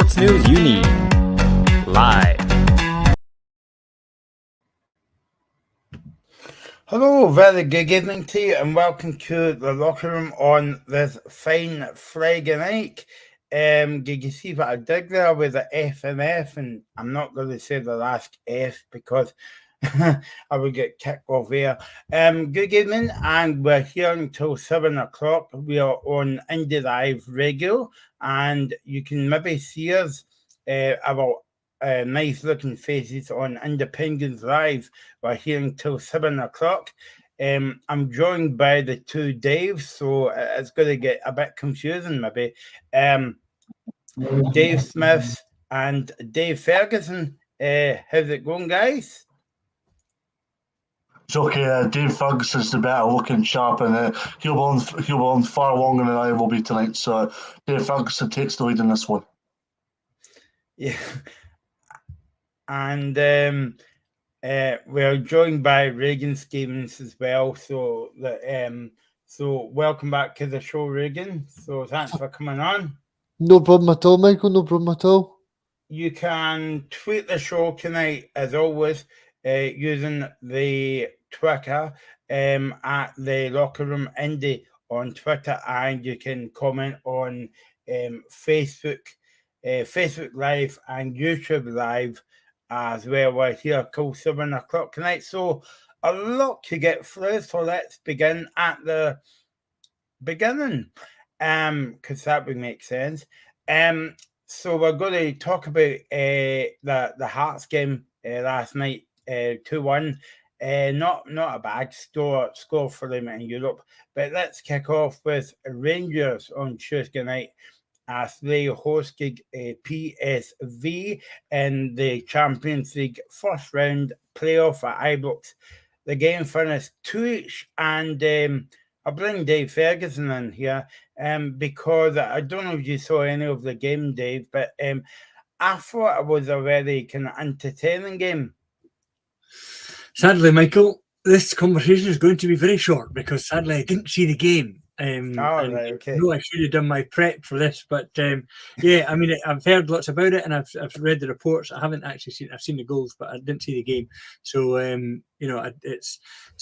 sports news you need. Live. Hello, very good evening to you, and welcome to the locker room on this fine Friday night. Did you see what I did there with the F and F? And I'm not going to say the last F because I would get kicked off there. Good evening, and we're here until 7 o'clock. We are on Indie Live Radio, and you can maybe see us about nice looking faces on Independence Live. We're here until 7 o'clock. I'm joined by the two Daves, so it's going to get a bit confusing maybe. Dave Smith and Dave Ferguson. How's it going, guys? It's okay. Dave Ferguson's the better looking chap, and he'll be on far longer than I will be tonight. So Dave Ferguson takes the lead in this one. Yeah. And we're joined by Regan Stevens as well. So welcome back to the show, Regan. So thanks for coming on. No problem at all, Michael. No problem at all. You can tweet the show tonight, as always, using the Twitter at the Locker Room Indie on Twitter, and you can comment on Facebook Live and YouTube Live as well. We're here till 7 o'clock tonight, so a lot to get through. So let's begin at the beginning, because that would make sense. So we're going to talk about the Hearts game last night, 2-1. Not a bad score for them in Europe, but let's kick off with Rangers on Tuesday night as they hosted PSV in the Champions League first round playoff at Ibrox. The game finished 2-2, and I'll bring Dave Ferguson in here because I don't know if you saw any of the game, Dave, but I thought it was a very kind of entertaining game. Sadly, Michael, this conversation is going to be very short because sadly I didn't see the game. Right, okay. No, I should have done my prep for this, but yeah, I mean, I've heard lots about it and I've read the reports. I haven't actually seen. I've seen the goals, but I didn't see the game. So it's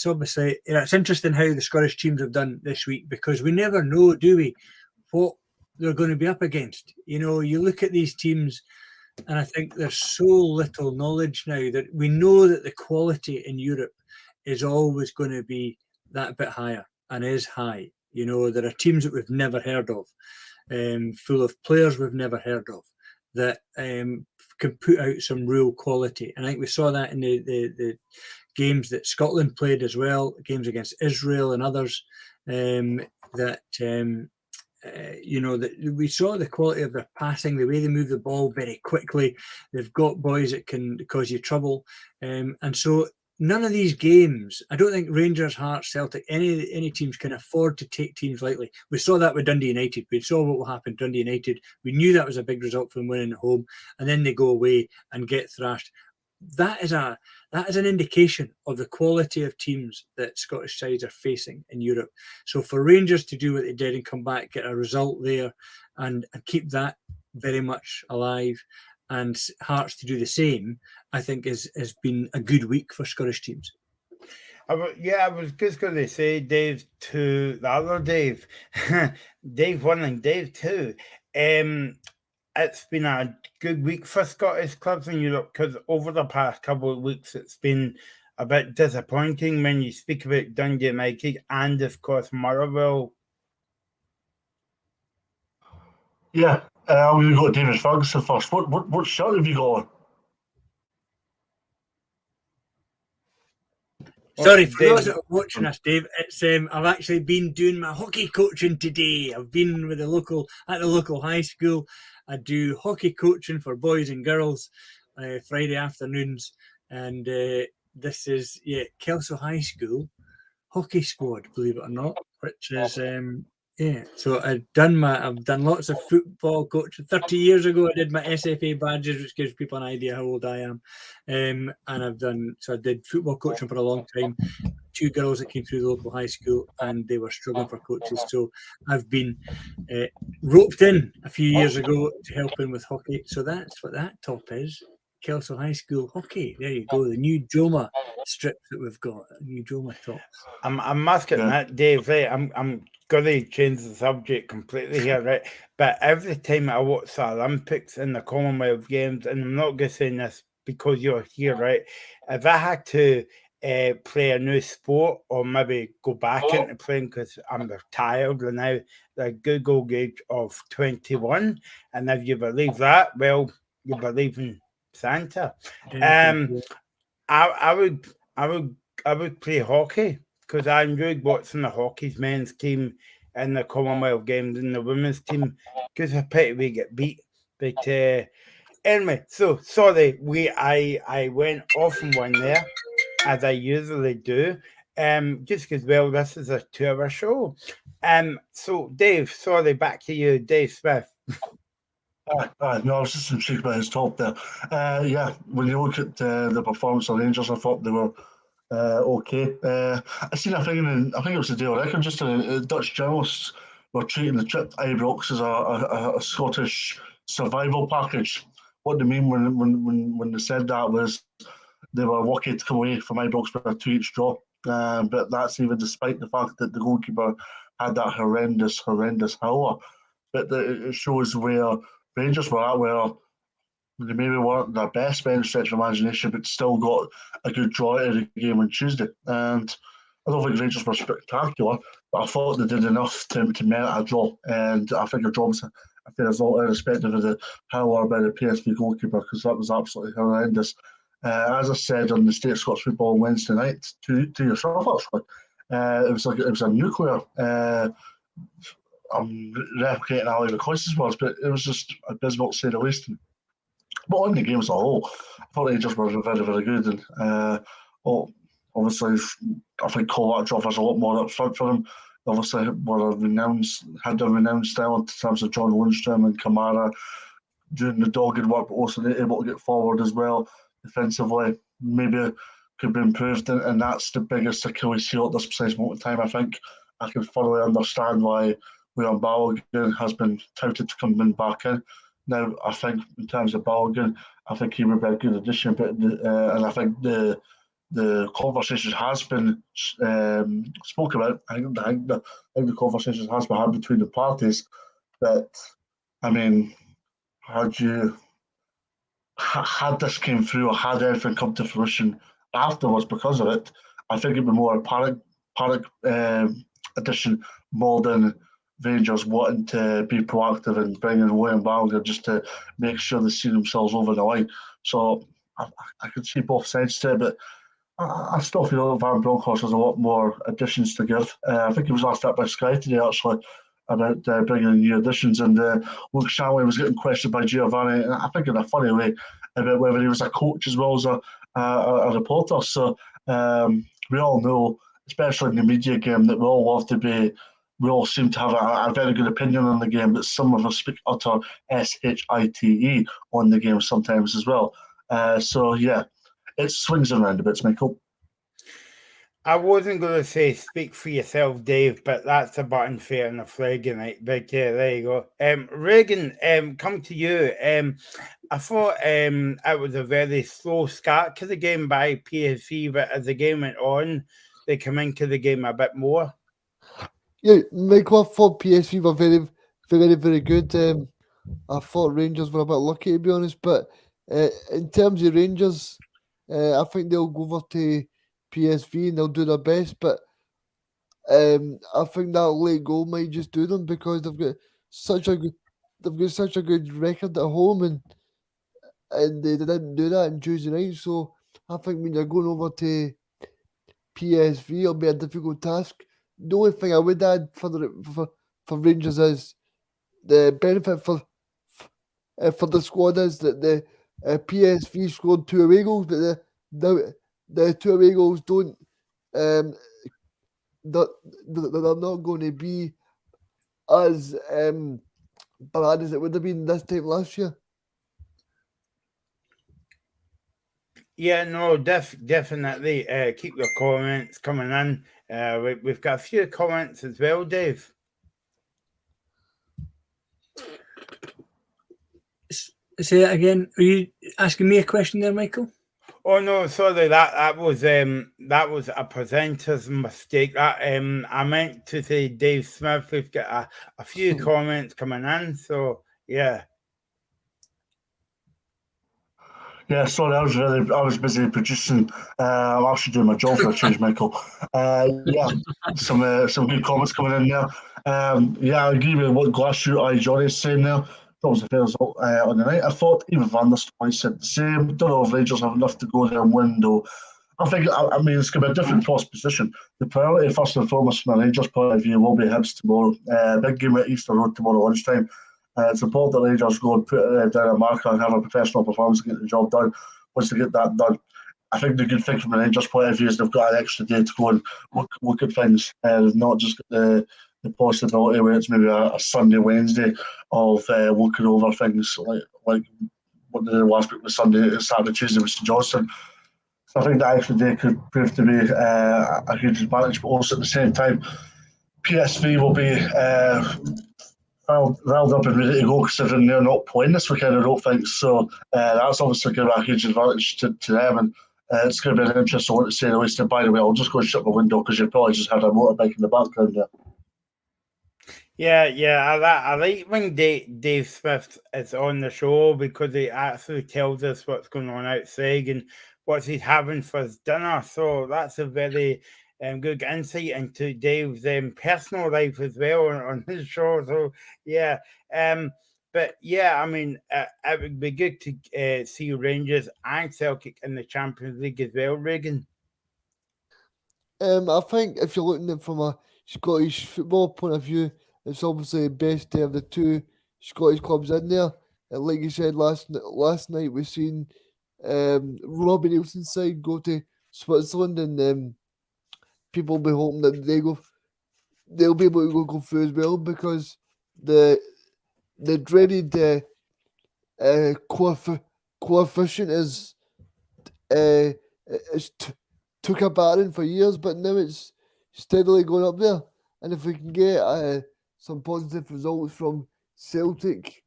obviously it's interesting how the Scottish teams have done this week because we never know, do we, what they're going to be up against. You know, you look at these teams, and I think there's so little knowledge now that we know that the quality in Europe is always going to be that bit higher and is high. You know, there are teams that we've never heard of, full of players we've never heard of, that can put out some real quality. And I think we saw that in the games that Scotland played as well, games against Israel and others, that we saw the quality of their passing, the way they move the ball very quickly. They've got boys that can cause you trouble. And so none of these games, I don't think Rangers, Hearts, Celtic, any teams can afford to take teams lightly. We saw that with Dundee United. We saw what will happen to Dundee United. We knew that was a big result for them winning at home, and then they go away and get thrashed. That is an indication of the quality of teams that Scottish sides are facing in Europe. So for Rangers to do what they did and come back, get a result there, and keep that very much alive, and Hearts to do the same, I think has been a good week for Scottish teams. I was just going to say, Dave, to the other Dave, Dave 1 and Dave 2. It's been a good week for Scottish clubs in Europe because over the past couple of weeks, it's been a bit disappointing when you speak about Dundee United and, of course, Motherwell. Yeah, we've got David Ferguson first. What shirt have you got on? Sorry for those that are watching us, Dave. It's I've actually been doing my hockey coaching today. I've been with the local high school. I do hockey coaching for boys and girls Friday afternoons, and this is Kelso High School hockey squad, believe it or not, which is So I've done lots of football coaching. 30 years ago, I did my SFA badges, which gives people an idea how old I am. And I did football coaching for a long time. two girls that came through the local high school, and they were struggling for coaches. So I've been roped in a few years ago to help in with hockey. So that's what that top is. Kelso High School hockey. There you go. The new Joma strip that we've got. A new Joma top. I'm masking that, Dave. Right, I'm gonna change the subject completely here, right? But every time I watch the Olympics and the Commonwealth Games, and I'm not gonna say this because you're here, right? If I had to play a new sport or maybe go back into playing because I'm retired and now the Google age of 21, and if you believe that, well, you believe in Santa. I would play hockey because I enjoyed watching the hockey's men's team in the Commonwealth Games and the women's team because I pity we get beat. But anyway, so sorry, I went off on one there as I usually do. Just because well, this is a 2-hour show. So Dave, sorry, back to you, Dave Smith. No, I was just intrigued by his top there. Yeah, when you look at the performance of Rangers, I thought they were okay. I seen a thing, I think it was the Daily Record, just Dutch journalists were treating the trip to Ibrox as a Scottish survival package. What they mean when they said that was they were lucky to come away from Ibrox with a 2-each draw. But that's even despite the fact that the goalkeeper had that horrendous howler. But it shows where Rangers were at, where they maybe weren't their best by any stretch of imagination, but still got a good draw out of the game on Tuesday. And I don't think Rangers were spectacular, but I thought they did enough to merit a draw. And I think a draw was a fair result, irrespective of the power by the PSV goalkeeper, because that was absolutely horrendous. As I said on the State of Scots Football on Wednesday night, to yourself actually, it was a nuclear. I'm replicating Ali McCoist's words, but it was just abysmal to say the least. But on the game as a whole, I thought Rangers were very, very good. And obviously, I think Kovac offers a lot more up front for them. Obviously, had a renowned style in terms of John Lundstrom and Kamara doing the dogged work, but also able to get forward as well defensively. Maybe could be improved, and that's the biggest Achilles heel at this precise moment in time. I think I can thoroughly understand why Leon Balogun has been touted to come back in. Now, I think in terms of Balogun, I think he would be a good addition, but and I think the conversation has been spoke about. I think the conversation has been had between the parties. But I mean, had this came through or had everything come to fruition afterwards because of it, I think it'd be more a panic addition more than Rangers wanting to be proactive and bringing William Balogun just to make sure they see themselves over the line. So I could see both sides to it, but I still feel that Van Bronckhorst has a lot more additions to give. I think he was asked that by Sky today, actually, about bringing in new additions. And Luke Shanley was getting questioned by Giovanni, and I think in a funny way, about whether he was a coach as well as a reporter. So we all know, especially in the media game, that we all seem to have a very good opinion on the game, but some of us speak utter shite on the game sometimes as well. So yeah, it swings around a bit, Michael. I wasn't going to say speak for yourself, Dave, but that's a button fair and a flag night. But yeah, there you go. Regan, come to you. I thought it was a very slow start to the game by PSV, but as the game went on, they come into the game a bit more. Yeah, Michael, I thought PSV were very, very, very good. I thought Rangers were a bit lucky, to be honest. But in terms of Rangers, I think they'll go over to PSV and they'll do their best. But I think that late goal might just do them because they've got such a good record at home, and they didn't do that on Tuesday night. So I think when you're going over to PSV, it'll be a difficult task. The only thing I would add for Rangers is the benefit for the squad is that the PSV scored 2 away goals, but the 2 away goals don't they're not going to be as bad as it would have been this time last year. Yeah, no, definitely. Keep your comments coming in. We've got a few comments as well, Dave. Say that again. Are you asking me a question there, Michael? Oh no, sorry, that was a presenter's mistake. That I meant to say Dave Smith. We've got a few comments coming in, so yeah. Yeah, sorry, I was busy producing. I'm actually doing my job for a change, Michael. Yeah, some good comments coming in there. Yeah, I agree with what Glasshoot Johnny is saying there. That was a fair result on the night. I thought even Van der Stroy said the same. Don't know if Rangers have enough to go there and win, though. I mean, it's going to be a different position. The priority, first and foremost, from a Rangers point of view, will be Hibs tomorrow. Big game at Easter Road tomorrow lunchtime. It's important that Rangers go and put down a marker and have a professional performance and get the job done. Once they get that done, I think the good thing from a Rangers point of view is they've got an extra day to go and look at things. They've not just got the possibility where it's maybe a Sunday, Wednesday of looking over things like what they did last week with Sunday, Saturday, Tuesday with St Johnstone. So I think that extra day could prove to be a huge advantage, but also at the same time, PSV will be riled up and ready to go, considering they're not playing this weekend, I don't think. So that's obviously going to be a huge advantage to them. And it's going to be an interesting one to say the least. And by the way, I'll just go and shut my window because you probably just had a motorbike in the background there. Yeah, I like when Dave Smith is on the show because he actually tells us what's going on outside and what he's having for his dinner. So that's a very good insight into Dave's personal life as well on his show. So yeah, but yeah, I mean, it would be good to see Rangers and Celtic in the Champions League as well, Regan. I think if you're looking at it from a Scottish football point of view, it's obviously best to have the two Scottish clubs in there. And like you said last night, we've seen Robbie Nielsen's side go to Switzerland, and people will be hoping that they'll be able to go through as well, because the dreaded coefficient is took a battering for years, but now it's steadily going up there. And if we can get some positive results from Celtic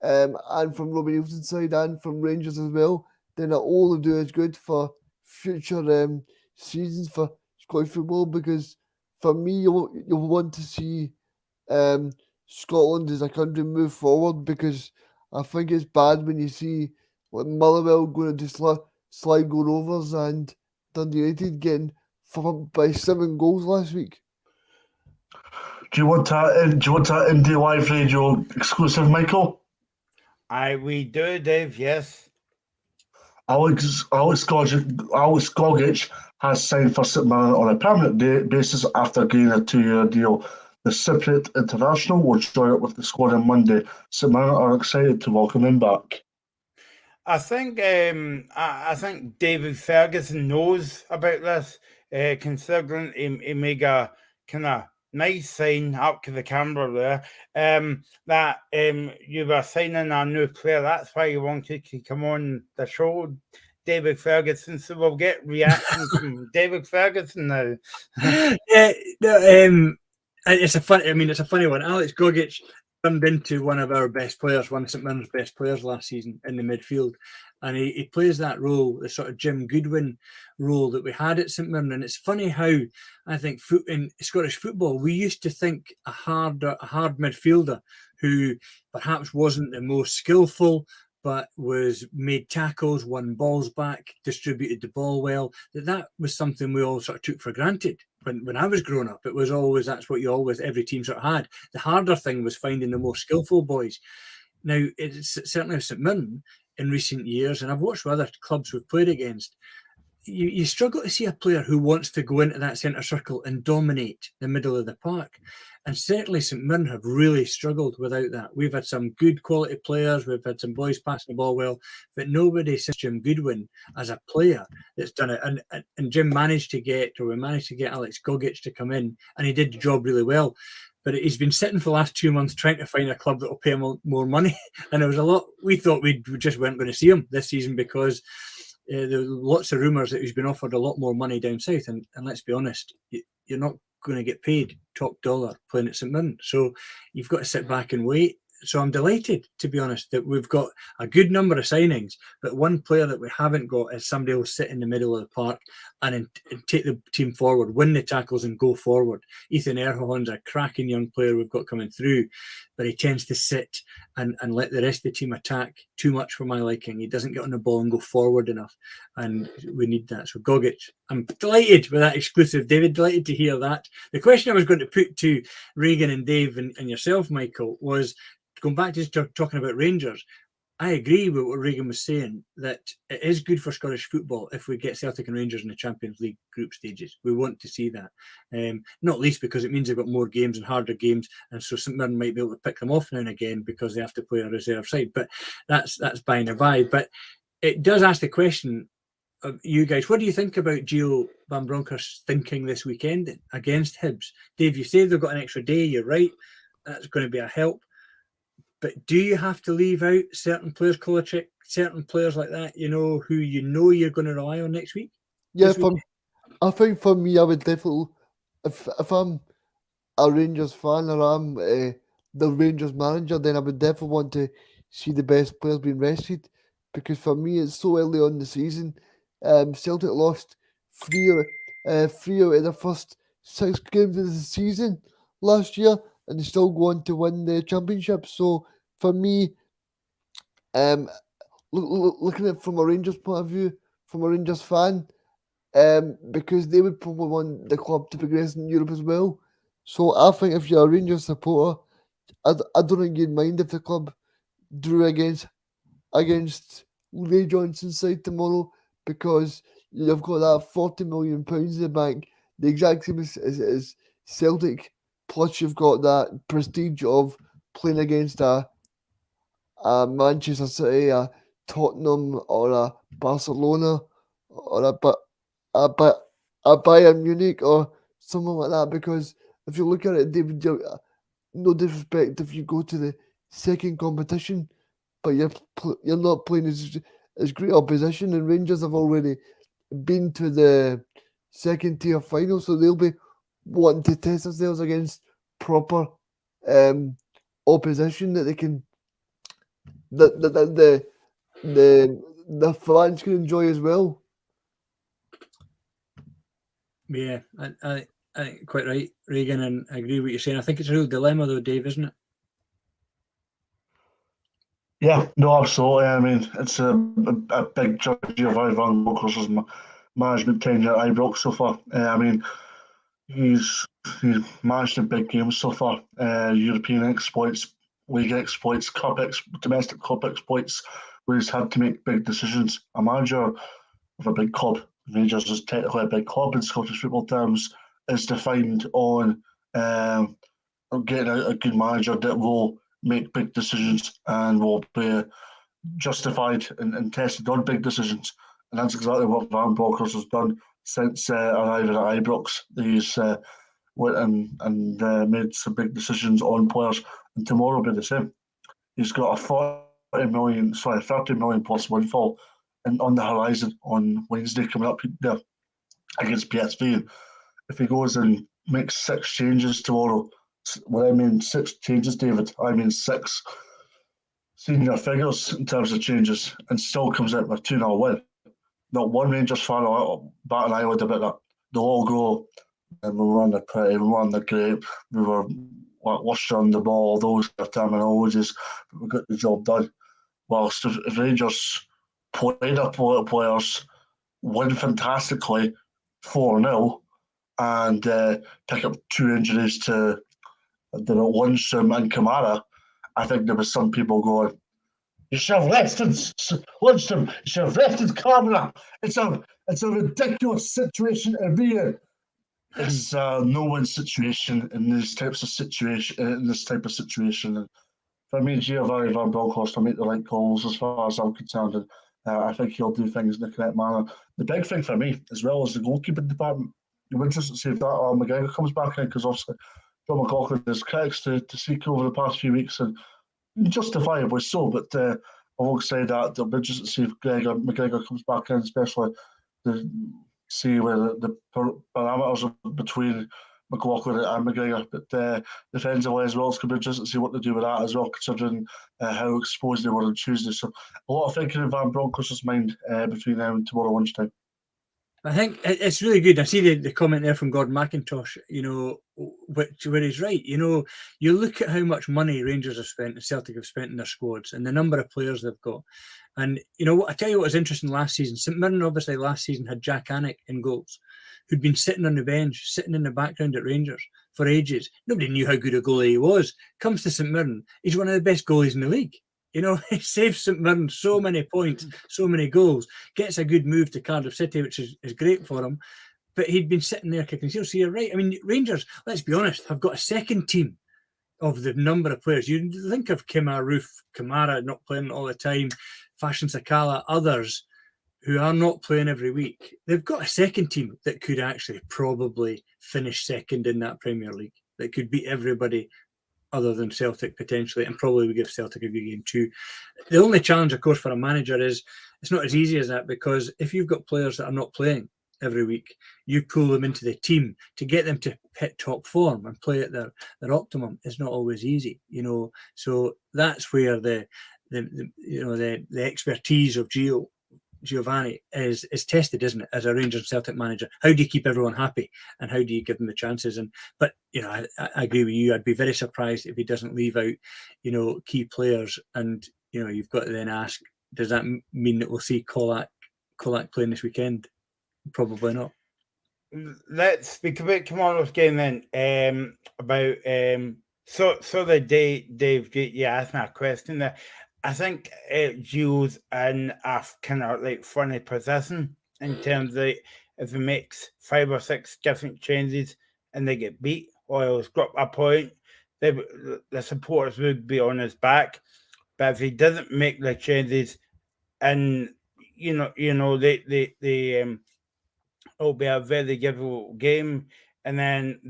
and from Robbie Nielsen's side and from Rangers as well, then all will do is good for future seasons for Scottish football, because for me, you'll want to see Scotland as a country move forward, because I think it's bad when you see like Motherwell going into Sligo Rovers and Dundee United getting thumped by 7 goals last week. Do you want that Indie Live Radio exclusive, Michael? We do, Dave. Yes. Alex Gogic has signed for St Mirren on a permanent basis after getting a 2-year deal. The Cypriot international will join up with the squad on Monday. St Mirren are excited to welcome him back. I think David Ferguson knows about this, considering he made a kind of nice sign up to the camera there, that you were signing a new player. That's why you wanted to come on the show, David Ferguson. So we'll get reactions from David Ferguson now. It's a funny one. Alex Gogic turned into one of our best players, one of St Mirren's best players last season in the midfield. And he plays that role, the sort of Jim Goodwin role that we had at St Mirren. And it's funny how I think in Scottish football, we used to think a hard midfielder who perhaps wasn't the most skillful, but made tackles, won balls back, distributed the ball well, that was something we all sort of took for granted. When I was growing up, it was always, that's what every team sort of had. The harder thing was finding the more skillful boys. Now, it's certainly St Mirren in recent years, and I've watched other clubs we've played against, you struggle to see a player who wants to go into that centre circle and dominate the middle of the park. And certainly St Mirren have really struggled without that. We've had some good quality players, we've had some boys passing the ball well, but nobody since Jim Goodwin as a player that's done it. And we managed to get Alex Gogic to come in, and he did the job really well. But he's been sitting for the last 2 months trying to find a club that will pay him more money. And there was a lot, we thought we just weren't going to see him this season because there were lots of rumours that he's been offered a lot more money down south, and let's be honest, you're not going to get paid top dollar playing at St Mirren, so you've got to sit back and wait. So I'm delighted, to be honest, that we've got a good number of signings, but one player that we haven't got is somebody who'll sit in the middle of the park and take the team forward, win the tackles and go forward. Ethan Erhojon's a cracking young player we've got coming through, but he tends to sit and let the rest of the team attack too much for my liking. He doesn't get on the ball and go forward enough, and we need that. So Gogic, I'm delighted with that exclusive. David, delighted to hear that. The question I was going to put to Regan and Dave and yourself, Michael, was going back to talking about Rangers. I agree with what Regan was saying, that it is good for Scottish football if we get Celtic and Rangers in the Champions League group stages. We want to see that, not least because it means they've got more games and harder games, and so St Mirren might be able to pick them off now and again because they have to play a reserve side. But that's by and by. But it does ask the question of you guys, what do you think about Gio Van Bronckhorst's thinking this weekend against Hibs? Dave, you say they've got an extra day. You're right. That's going to be a help. But do you have to leave out certain players, Kovacic, certain players like that, who you're going to rely on next week? Yeah, I think for me, I would definitely, if I'm a Rangers fan or I'm the Rangers manager, then I would definitely want to see the best players being rested, because for me, it's so early on in the season. Celtic lost three out of the first 6 games of the season last year, and they still go on to win the championship. So for me, looking at it from a Rangers point of view, from a Rangers fan, because they would probably want the club to progress in Europe as well. So I think if you're a Rangers supporter, I don't think you'd mind if the club drew against Ray Johnson's side tomorrow, because you've got that £40 million in the bank, the exact same as Celtic. Plus, you've got that prestige of playing against a Manchester City, a Tottenham, or a Barcelona, or a Bayern Munich, or something like that. Because if you look at it, David, no disrespect if you go to the second competition, but you're not playing as great opposition, and Rangers have already been to the second tier final, so they'll be wanting to test themselves against proper opposition that they can the fans can enjoy as well. Yeah, I think quite right, Regan, and I agree with what you're saying. I think it's a real dilemma though, Dave, isn't it? Yeah, no, absolutely. I mean, it's a big tragedy of Van Bronckhorst's management tenure at Ibrox so far. I mean, he's managed in big games so far. European exploits, league exploits, domestic cup exploits, where he's had to make big decisions. A manager of a big club, Rangers is technically a big club in Scottish football terms, is defined on getting a good manager that will make big decisions and will be justified and tested on big decisions. And that's exactly what Van Bronckhorst has done since arriving at Ibrox. He's went and made some big decisions on players, and tomorrow will be the same. He's got a 30 million plus windfall on the horizon on Wednesday coming up there against PSV. And if he goes and makes 6 changes tomorrow, when I mean 6 changes, David, I mean 6 senior figures in terms of changes, and still comes out with a 2-0 win. Not one Rangers fan will bat an eyelid about that. They'll all go, and we were on the pretty, we were on the grape, we were luster on the ball, those are terminologies, but we got the job done. Whilst if Rangers played their players, win fantastically 4-0, and pick up 2 injuries to Lundstram and Kamara, I think there was some people going, you should have rested Lundstram, you should have rested Kamara. It's a ridiculous situation to be in. It's a no-win situation in this type of situation. And for me, Giovanni Van Bronckhorst will make the right calls as far as I'm concerned, and I think he'll do things in the correct manner. The big thing for me, as well as the goalkeeping department, you'll be interested to see if that McGregor comes back in, because obviously John McLaughlin has critics to seek over the past few weeks, and justifiably so. But alongside that, there'll be just to see if McGregor comes back in, especially to see where the parameters are between McLaughlin and McGregor. But defensively as well, it's going to be just to see what they do with that as well, considering how exposed they were on Tuesday. So a lot of thinking in Van Bronckhorst's mind between now and tomorrow lunchtime. I think it's really good. I see the comment there from Gordon McIntosh, where he's right. You look at how much money Rangers have spent and Celtic have spent in their squads and the number of players they've got. And, I tell you what was interesting last season. St Mirren, obviously, last season had Jack Annick in goals, who'd been sitting on the bench, sitting in the background at Rangers for ages. Nobody knew how good a goalie he was. Comes to St Mirren, he's one of the best goalies in the league. He saves St Mirren so many points, so many goals, gets a good move to Cardiff City, which is great for him. But he'd been sitting there kicking his heels. So you're right. I mean, Rangers, let's be honest, have got a second team of the number of players. You think of Kemar Roof, Kamara not playing all the time, Fashion Sakala, others who are not playing every week. They've got a second team that could actually probably finish second in that Premier League, that could beat everybody other than Celtic potentially, and probably would give Celtic a good game too. The only challenge, of course, for a manager is it's not as easy as that, because if you've got players that are not playing every week, you pull them into the team to get them to hit top form and play at their optimum. It's not always easy, So that's where the expertise of Giovanni is tested, isn't it, as a Rangers Celtic manager? How do you keep everyone happy, and how do you give them the chances? But I agree with you. I'd be very surprised if he doesn't leave out key players, and you've got to then ask, does that mean that we'll see Kolak playing this weekend? Probably not. Let's speak about tomorrow's game then. About so the day Dave, you asked me a question there. I think Gio's in a kind of like funny position in terms of if he makes 5 or 6 different changes and they get beat or else drop a point, the supporters would be on his back. But if he doesn't make the changes, and it'll be a very difficult game, and then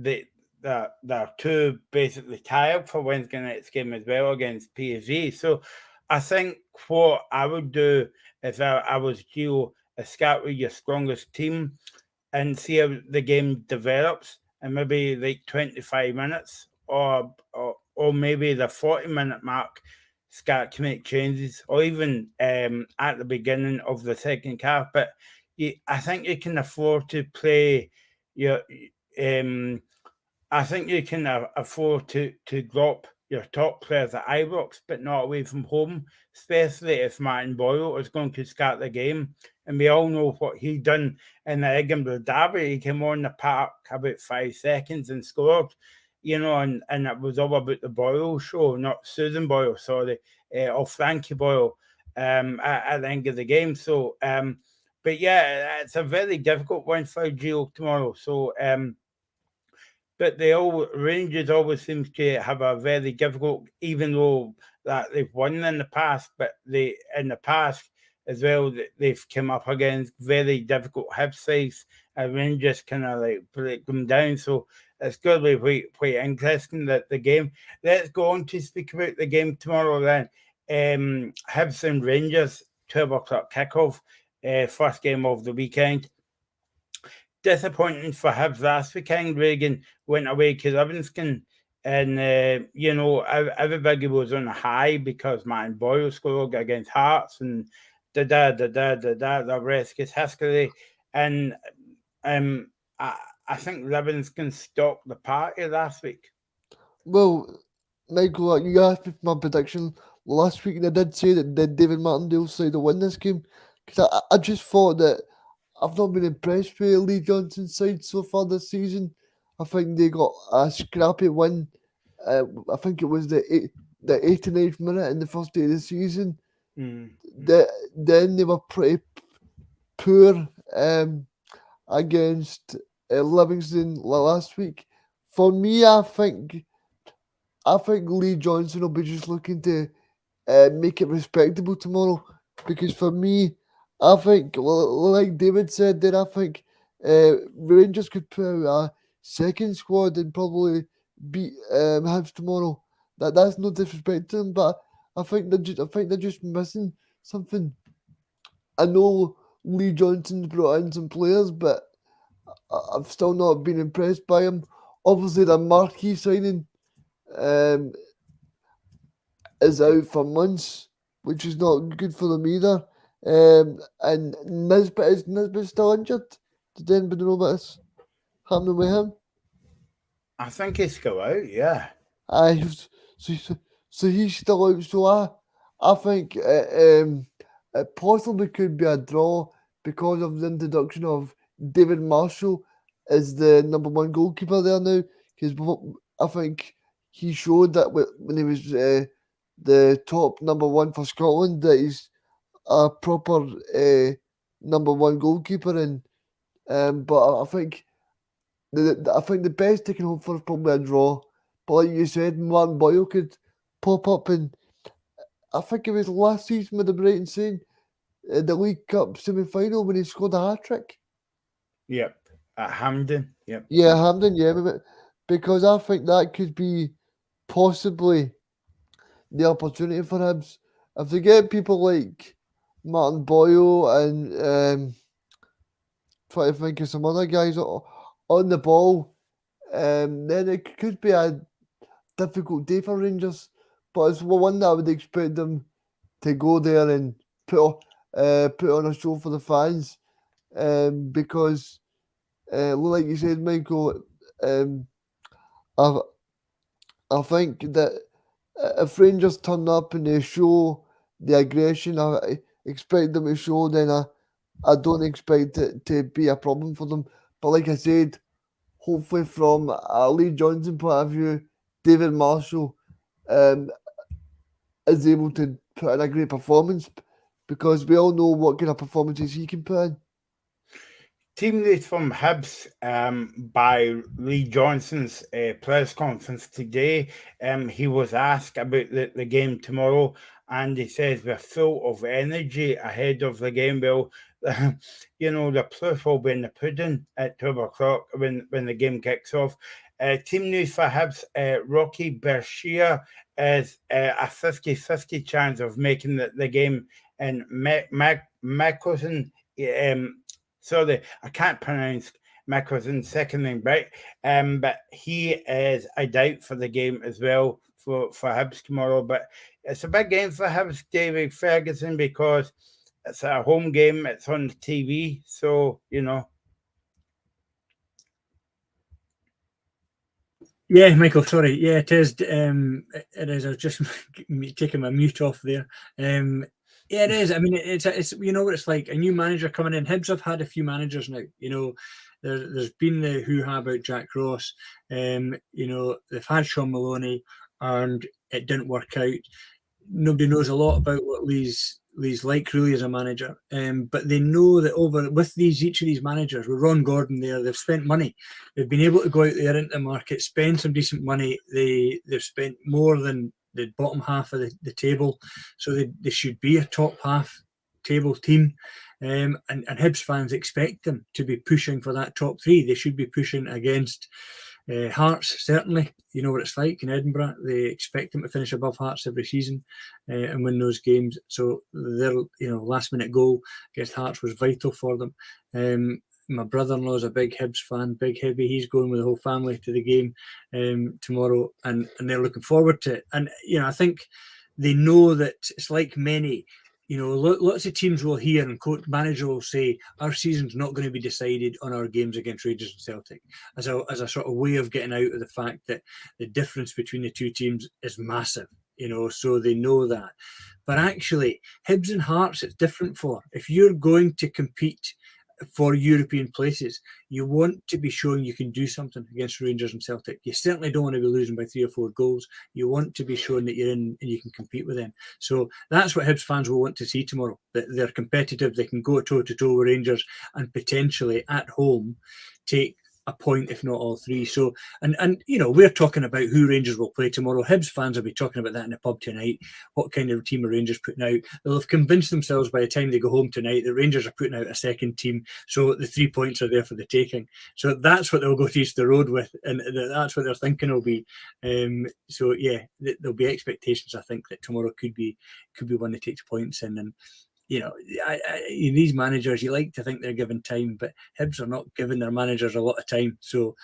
they're two basically tired for Wednesday night's game as well against PSG. So I think what I would do if I was Gio is start with your strongest team and see how the game develops, and maybe like 25 minutes or maybe the 40-minute mark start to make changes, or even at the beginning of the second half. But I think you can afford to play your. I think you can afford to drop your top players at Ibrox, but not away from home, especially if Martin Boyle is going to start the game. And we all know what he done in the Edinburgh Derby. He came on the park about 5 seconds and scored, and it was all about the Boyle show, not Susan Boyle, sorry, or Frankie Boyle at the end of the game. So, but yeah, it's a very difficult one for Gio tomorrow. So, but Rangers always seems to have a very difficult, even though that they've won in the past, but in the past as well, they've come up against very difficult Hibs sides, and Rangers kind of like break them down. So it's going to be quite interesting that the game. Let's go on to speak about the game tomorrow then. Hibs and Rangers, 12 o'clock kickoff, first game of the weekend. Disappointing for Hibs last weekend. Reagan went away to Livingston, and everybody was on a high because Martin Boyle scored against Hearts, and the rest gets history. And I think Livingston stopped the party last week. Well, Michael, you asked me for my prediction last week, and I did say that David Martindale's side will win this game, because I just thought that I've not been impressed with Lee Johnson's side so far this season. I think they got a scrappy win. I think it was the 89th minute in the first day of the season. Then they were pretty poor against Livingston last week. For me, I think Lee Johnson will be just looking to make it respectable tomorrow, because for me, I think, like David said there, I think Rangers could put out a second squad and probably beat Hibs tomorrow. That's no disrespect to them, but I think they're just missing something. I know Lee Johnson's brought in some players, but I've still not been impressed by him. Obviously, the marquee signing is out for months, which is not good for them either. And Nisbet still injured? Did anybody know what's happening with him? I think he's still out, yeah. So he's still out. So I think it possibly could be a draw because of the introduction of David Marshall as the number one goalkeeper there now. Because I think he showed that when he was the top number one for Scotland, that he's a proper number one goalkeeper. And but I think the best they can hope for is probably a draw. But like you said, Martin Boyle could pop up, and I think it was last season with the Brighton saying the League Cup semi-final when he scored a hat-trick. Yep, at Hampden, yep. Yeah, Hampden, yeah, because I think that could be possibly the opportunity for Hibs. If they get people like Martin Boyle and try to think of some other guys on the ball, then it could be a difficult day for Rangers. But it's one that I would expect them to go there and put on a show for the fans, because, like you said, Michael, I think that if Rangers turn up and they show the aggression I expect them to show, then I don't expect it to be a problem for them. But like I said, hopefully from a Lee Johnson point of view, David Marshall is able to put in a great performance, because we all know what kind of performances he can put in. Team news from Hibs by Lee Johnson's press conference today. He was asked about the game tomorrow, and he says we're full of energy ahead of the game. Well, the proof will be in the pudding at 12 o'clock when the game kicks off. Team news for Hibs, Rocky Bershia is a 50-50 chance of making the game in Macklin. Sorry, I can't pronounce Mackleson's second name right, but he is a doubt for the game as well for Hibs tomorrow. But it's a big game for Hibs, David Ferguson, because it's a home game, it's on the TV, so, Yeah, Michael, sorry. Yeah, it is. It is. I was just taking my mute off there. Yeah, it is. I mean, it's what it's like. A new manager coming in. Hibs have had a few managers now. There's been the hoo-ha about Jack Ross. They've had Sean Maloney, and it didn't work out. Nobody knows a lot about what Lee's like really as a manager. But they know that with each of these managers, with Ron Gordon there, they've spent money. They've been able to go out there into the market, spend some decent money. They've spent more than the bottom half of the table, so they should be a top half table team, and Hibs fans expect them to be pushing for that top three. They should be pushing against Hearts, certainly. You know what it's like in Edinburgh. They expect them to finish above Hearts every season and win those games. So their last minute goal against Hearts was vital for them. My brother-in-law is a big Hibs fan, big Hibby. He's going with the whole family to the game tomorrow, and they're looking forward to it. And I think they know that it's like many. Lots of teams will hear, and manager will say, our season's not going to be decided on our games against Rangers and Celtic, as a sort of way of getting out of the fact that the difference between the two teams is massive. So they know that. But actually, Hibs and Hearts, it's different for. If you're going to compete for European places, you want to be showing you can do something against Rangers and Celtic. You certainly don't want to be losing by 3 or 4 goals. You want to be showing that you're in and you can compete with them. So that's what Hibs fans will want to see tomorrow, that they're competitive, they can go toe-to-toe with Rangers and potentially at home take a point, if not all three. So, and you know, we're talking about who Rangers will play tomorrow. Hibs fans will be talking about that in the pub tonight. What kind of team are Rangers putting out? They'll have convinced themselves by the time they go home tonight that Rangers are putting out a second team, so the 3 points are there for the taking. So that's what they'll go to Easter Road with, and that's what their thinking will be. So yeah, there'll be expectations. I think that tomorrow could be one that takes points in, and you know, these managers, you like to think they're given time, but Hibs are not giving their managers a lot of time. So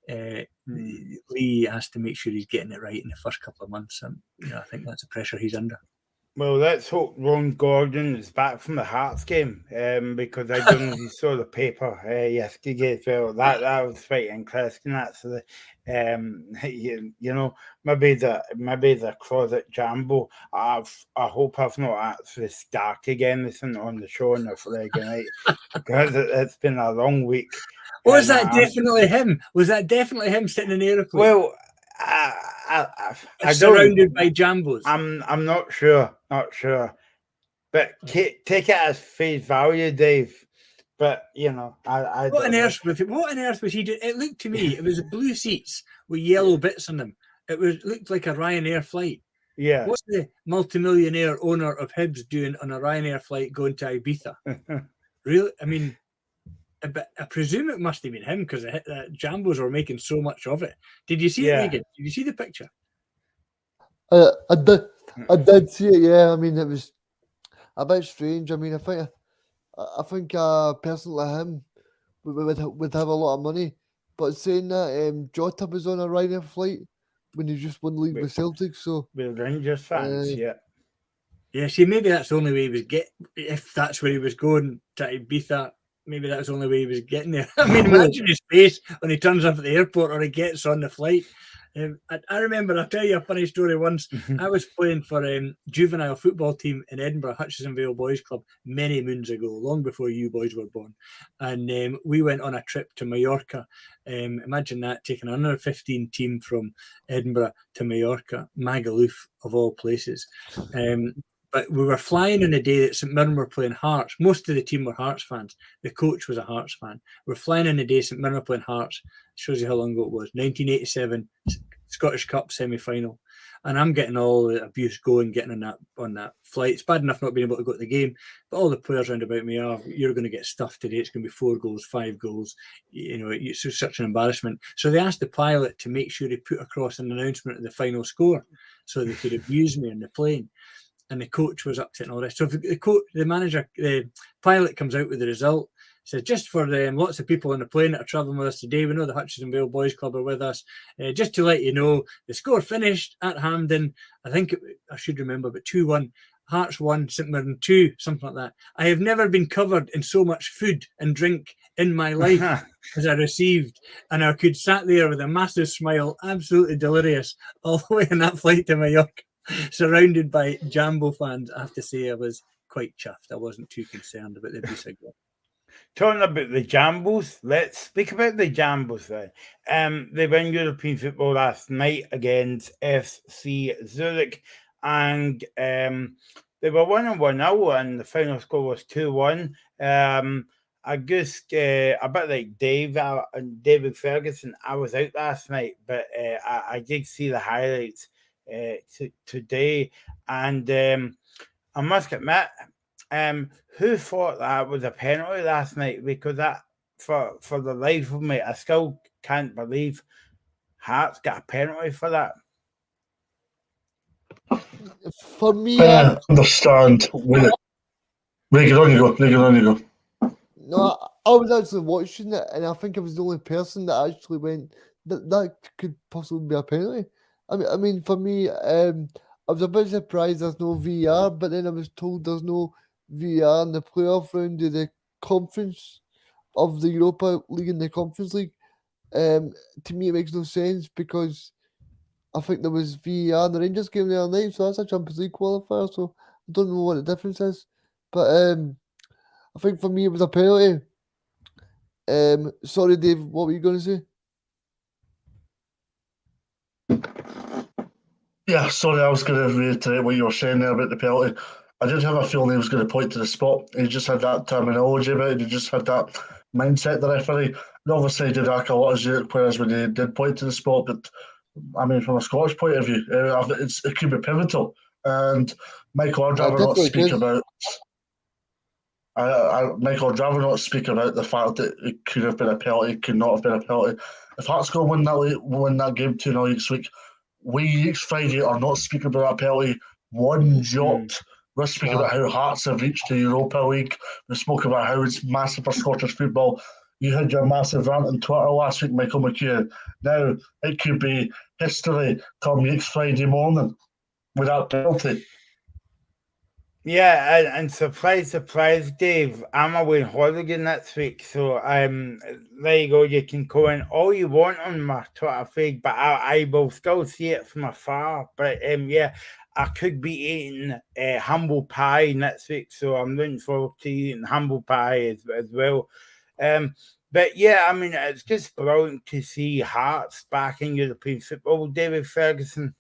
Lee has to make sure he's getting it right in the first couple of months, and you know, I think that's the pressure he's under. Well, let's hope Ron Gordon is back from the Hearts game, because I don't know if you saw the paper yesterday as well. That was quite interesting, actually. You know, maybe the closet Jambo. I hope I've not actually started anything on the show on the Friday night, because it's been a long week. Was that definitely him? Was that definitely him sitting in the aeroplane? Well, I surrounded by Jambos. I'm not sure, but take it as face value, Dave. But you know, what on earth was he doing? It looked to me, it was blue seats with yellow bits on them. It looked like a Ryanair flight. Yeah. What's the multimillionaire owner of Hibs doing on a Ryanair flight going to Ibiza? Really? I mean, but I presume it must have been him, because Jambos were making so much of it. Did you see it, Megan? Did you see the picture? I did see it. Yeah, I mean, it was a bit strange. I mean, I think a person like him would have a lot of money. But saying that, Jota was on a Ryanair flight when he just won the league with Celtic. So with Rangers fans, yeah. See, maybe that's the only way he was if that's where he was going to Ibiza. Maybe that's the only way he was getting there. I mean, imagine his face when he turns up at the airport or he gets on the flight. I remember, I'll tell you a funny story once. I was playing for a juvenile football team in Edinburgh, Hutchison Vale Boys Club, many moons ago, long before you boys were born. And we went on a trip to Mallorca. Imagine that, taking an under 15 team from Edinburgh to Mallorca, Magaluf of all places. But we were flying on a day that St Mirren were playing Hearts. Most of the team were Hearts fans. The coach was a Hearts fan. We're flying on a day St Mirren were playing Hearts. Shows you how long ago it was. 1987 Scottish Cup semi-final. And I'm getting all the abuse going, getting on that flight. It's bad enough not being able to go to the game, but all the players round about me are, you're going to get stuffed today. It's going to be 4 goals, 5 goals. You know, it's such an embarrassment. So they asked the pilot to make sure he put across an announcement of the final score so they could abuse me on the plane. And the coach was upset and all this. So if the pilot comes out with the result, says, just for lots of people on the plane that are travelling with us today, we know the Hutchison Vale Boys Club are with us. Just to let you know, the score finished at Hampden. I think I should remember, but 2-1. Hearts 1, St Mirren 2, something like that. I have never been covered in so much food and drink in my life as I received. And I could sat there with a massive smile, absolutely delirious, all the way on that flight to Mallorca, surrounded by Jambo fans. I have to say I was quite chuffed. I wasn't too concerned about the abuse I got. Talking about the Jambos, let's speak about the Jambos then. They won European football last night against FC Zurich, and they were 1-1-0, and the final score was 2-1. I guess a bit like David Ferguson, I was out last night, but I did see the highlights today, and I must admit, who thought that was a penalty last night? Because that, for the life of me, I still can't believe Hearts got a penalty for that. For me, I understand. Make it on you go. No, I was actually watching it, and I think I was the only person that actually went, that could possibly be a penalty. I mean, for me, I was a bit surprised there's no VAR, but then I was told there's no VAR in the playoff round of the conference of the Europa League and the Conference League. To me, it makes no sense, because I think there was VAR in the Rangers game the other night, so that's a Champions League qualifier, so I don't know what the difference is. But I think for me it was a penalty. Sorry, Dave, what were you going to say? Yeah, sorry, I was going to reiterate what you were saying there about the penalty. I did have a feeling he was going to point to the spot. He just had that terminology about it. He just had that mindset, the referee. obviously did like a lot of Zurich players when they did point to the spot, but I mean, from a Scottish point of view, it could be pivotal. And Michael, I'd rather not speak about. Michael, I'd rather not speak about the fact that it could have been a penalty, could not have been a penalty. If Hearts go win that game 2-0 next week, we next Friday are not speaking about that penalty one jot. We're speaking about how Hearts have reached the Europa League. We spoke about how it's massive for Scottish football. You had your massive rant on Twitter last week, Michael McEwen. Now it could be history come next Friday morning with that penalty. Yeah, and surprise, Dave, I'm away on holiday next week, so there you go. You can comment all you want on my Twitter feed, but I will still see it from afar. But yeah, I could be eating humble pie next week, so I'm looking forward to eating humble pie as well. But yeah, I mean, it's just brilliant to see Hearts back in European football, David Ferguson.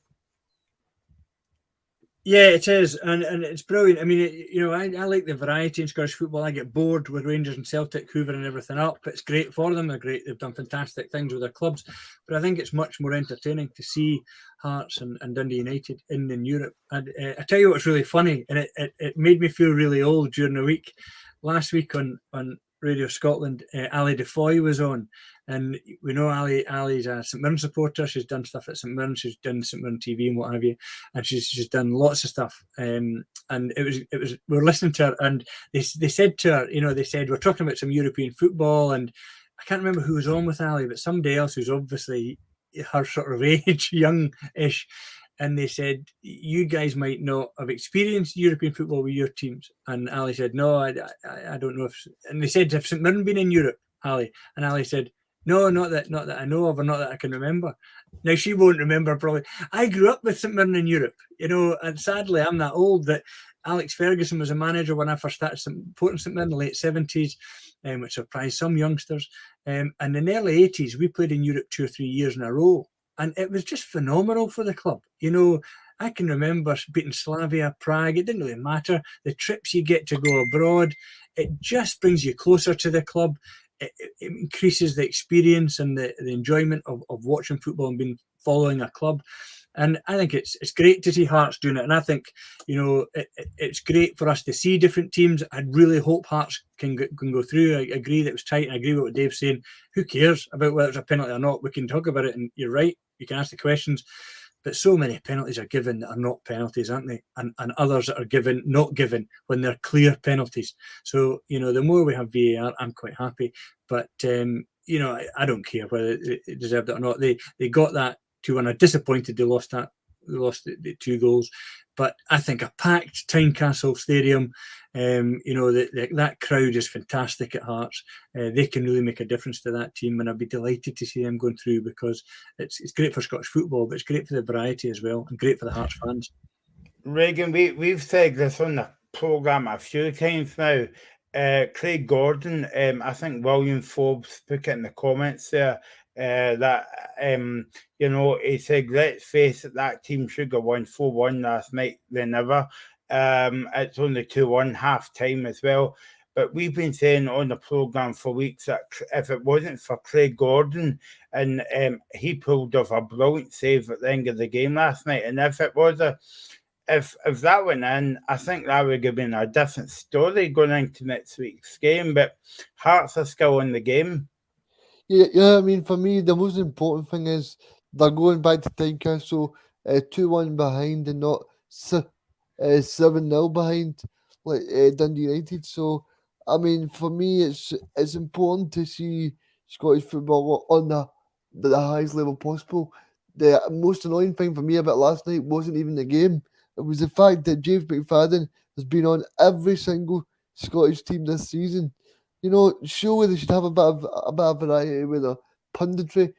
Yeah, it is, and it's brilliant. I mean, I like the variety in Scottish football. I get bored with Rangers and Celtic hoovering everything up. It's great for them. They're great. They've done fantastic things with their clubs. But I think it's much more entertaining to see Hearts and Dundee United in Europe. And I tell you what's really funny, and it made me feel really old during the week. Last week on Radio Scotland, Ali Defoy was on. And we know Ali's a St Mirren supporter. She's done stuff at St Mirren. She's done St Mirren TV and what have you. And she's done lots of stuff. And it was we were listening to her, and they said to her, they said, we're talking about some European football, and I can't remember who was on with Ali, but somebody else who's obviously her sort of age, young-ish. And they said, you guys might not have experienced European football with your teams. And Ali said, no, I don't know if. And they said, have St Mirren been in Europe, Ali? And Ali said, no, not that I know of, or not that I can remember. Now, she won't remember probably. I grew up with St Mirren in Europe, and sadly, I'm that old that Alex Ferguson was a manager when I first started supporting St Mirren in the late 70s, which surprised some youngsters. And in the early 80s, we played in Europe 2 or 3 years in a row, and it was just phenomenal for the club. I can remember beating Slavia, Prague. It didn't really matter. The trips you get to go abroad, it just brings you closer to the club. It increases the experience and the enjoyment of watching football and following a club. And I think it's great to see Hearts doing it. And I think, it's great for us to see different teams. I really hope Hearts can go through. I agree that it was tight, and I agree with what Dave's saying. Who cares about whether it's a penalty or not? We can talk about it, and you're right. You can ask the questions. But so many penalties are given that are not penalties, aren't they? And others that are not given when they're clear penalties. So, the more we have VAR, I'm quite happy. But, I don't care whether it deserved it or not. They got that 2-1. I'm disappointed they lost that. They lost the 2 goals. But I think a packed Tynecastle Stadium, that crowd is fantastic at Hearts. They can really make a difference to that team, and I'd be delighted to see them going through, because it's great for Scottish football, but it's great for the variety as well, and great for the Hearts fans. Regan, we've said this on the programme a few times now. Craig Gordon, I think William Forbes put it in the comments there, that he said, let's face it, that team should have won 4-1 last night. They never. It's only 2-1 half time as well. But we've been saying on the programme for weeks that if it wasn't for Craig Gordon, and he pulled off a brilliant save at the end of the game last night, and if it was if that went in, I think that would have been a different story going into next week's game. But Hearts are still in the game. Yeah. I mean, for me, the most important thing is they're going back to Tynecastle 2-1 behind, and not 7-0 behind like Dundee United. So, I mean, for me, it's important to see Scottish football on the highest level possible. The most annoying thing for me about last night wasn't even the game. It was the fact that James McFadden has been on every single Scottish team this season. Surely they should have a bit of variety with their punditry.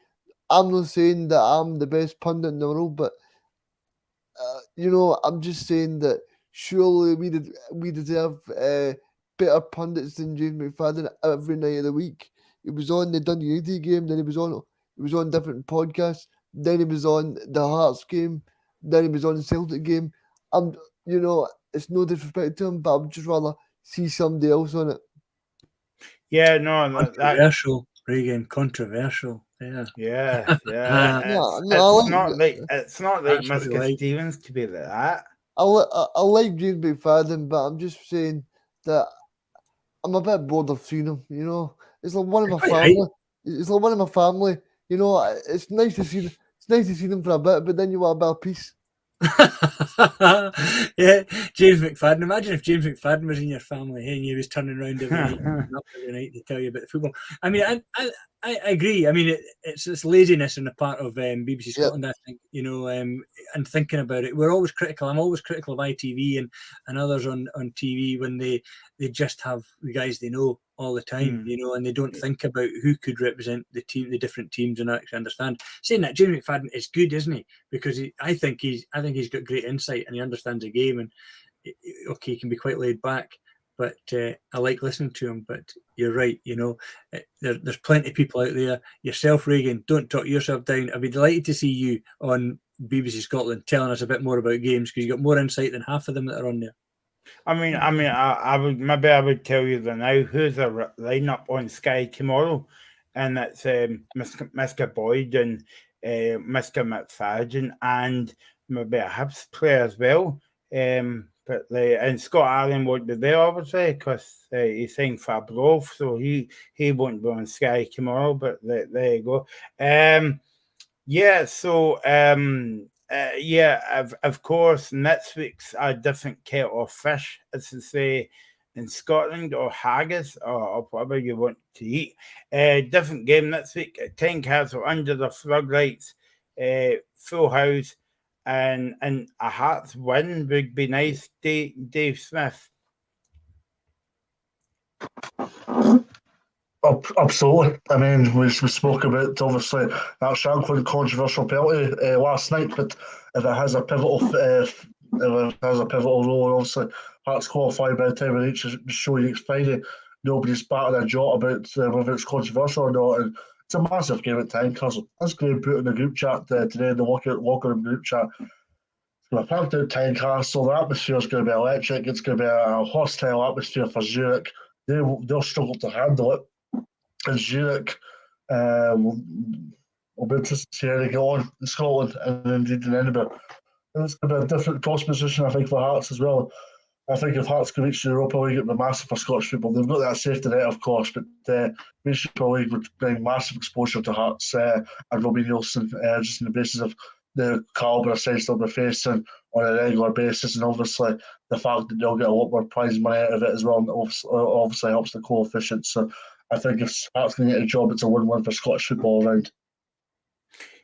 I'm not saying that I'm the best pundit in the world, but I'm just saying that surely we deserve better pundits than James McFadden every night of the week. He was on the Dundee United game, then he was on different podcasts, then he was on the Hearts game, then he was on the Celtic game. It's no disrespect to him, but I'd just rather see somebody else on it. Yeah, no, Controversial. Reagan, controversial. Yeah. Yeah, yeah. No, It's, no, it's not like That's what we Mr. like. Stevens to be like that. I like James McFadden, but I'm just saying that I'm a bit bored of seeing him. You know, it's like one of my Quite right. family. It's like one of my family. You know, it's nice to see. It's nice to see them for a bit, but then you want a bit of peace. Yeah, James McFadden. Imagine if James McFadden was in your family and he was turning around every night, up every night to tell you about the football. I mean, I agree. I mean, it's laziness on the part of BBC Yep. Scotland, I think, you know, and thinking about it. We're always critical. I'm always critical of ITV and others on TV when they just have the guys they know all the time, you know, and they don't think about who could represent the team, the different teams, and actually understand. Saying that, James McFadden is good, isn't he? Because I think he's got great insight and he understands the game, and okay, he can be quite laid back, but I like listening to him. But you're right, you know, there's plenty of people out there. Yourself, Reagan, don't talk yourself down. I'd be delighted to see you on BBC Scotland telling us a bit more about games, because you've got more insight than half of them that are on there. I would tell you that now who's the lineup on Sky tomorrow, and it's Mr. Boyd and Mr. McFadden and maybe a Hibs player as well. But and Scott Allen won't be there obviously because he's signed for Brove, so he won't be on Sky tomorrow. But there you go. Yeah. So of course, next week's a different kettle of fish, as to say in Scotland, or haggis, or whatever you want to eat. Different game next week at Tynecastle under the floodlights, full house, and a Hearts win would be nice, Dave Smith. Absolutely. I mean, we spoke about obviously that Shankland controversial penalty last night, but if it has a pivotal role, obviously Hearts qualified by the time we reach the show next Friday. Nobody's batting a jot about whether it's controversial or not. And it's a massive game at Tynecastle. That's going to put in the group chat today, in the locker room group chat. It's going to be packed out Tynecastle. The atmosphere is going to be electric. It's going to be a hostile atmosphere for Zurich. They'll struggle to handle it. And Zurich will be interested to see how they get on in Scotland and indeed in Edinburgh. And it's going to be a different cost position, I think, for Hearts as well. I think if Hearts can reach the Europa League, it would be massive for Scottish football. They've got that safety net, of course, but the Europa League would bring massive exposure to Hearts and Robbie Neilson, just on the basis of the calibre of sides they'll be facing on a regular basis, and obviously the fact that they'll get a lot more prize money out of it as well, and obviously helps the coefficient. So I think if Hearts can get a job, it's a win-win for Scottish football around.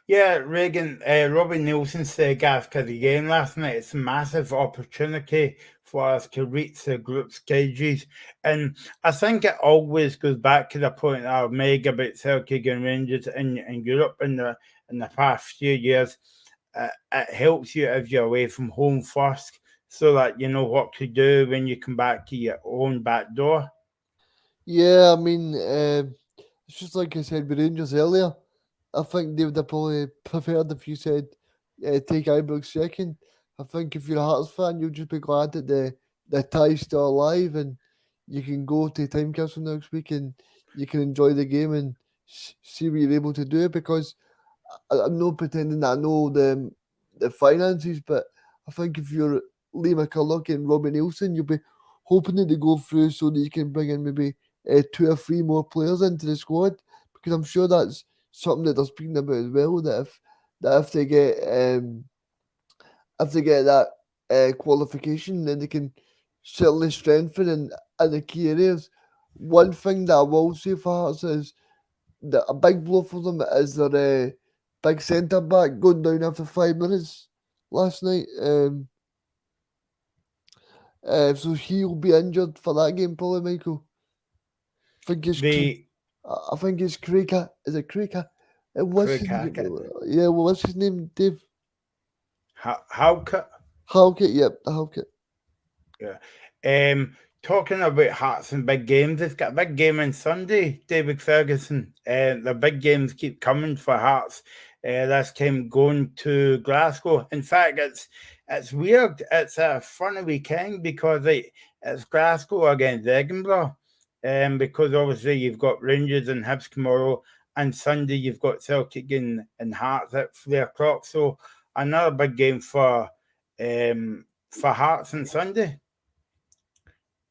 Yeah, Reagan, Robbie Neilson said after the game last night, it's a massive opportunity for us to reach the group stages. And I think it always goes back to the point that I've made about Celtic and Rangers in Europe in the past few years. It helps you if you're away from home first, so that you know what to do when you come back to your own back door. Yeah, I mean, it's just like I said with Rangers earlier. I think they would have probably preferred if you said take Ibrox second. I think if you're a Hearts fan, you'll just be glad that the tie's still alive and you can go to Tynecastle next week and you can enjoy the game and see what you're able to do. Because I'm not pretending that I know the finances, but I think if you're Lee McCulloch and Robbie Neilson, you'll be hoping that they go through so that you can bring in maybe 2 or 3 more players into the squad, because I'm sure that's something that they're speaking about as well. That if they get that qualification, then they can certainly strengthen in the key areas. One thing that I will say for Hearts is that a big blow for them is their big centre back going down after 5 minutes last night. So he'll be injured for that game, probably, Michael. I think it's Craig. Is it Craig? What's his name? Yeah, well, what's his name, Dave? Halkett. Halkett, yep, Halkett. Yeah. Talking about Hearts and big games, they've got a big game on Sunday, David Ferguson. The big games keep coming for Hearts. This time going to Glasgow. In fact, it's weird. It's a funny weekend because it's Glasgow against Edinburgh. because obviously you've got Rangers and Hibs tomorrow, and Sunday you've got Celtic and Hearts at 3:00. So another big game for Hearts on Sunday.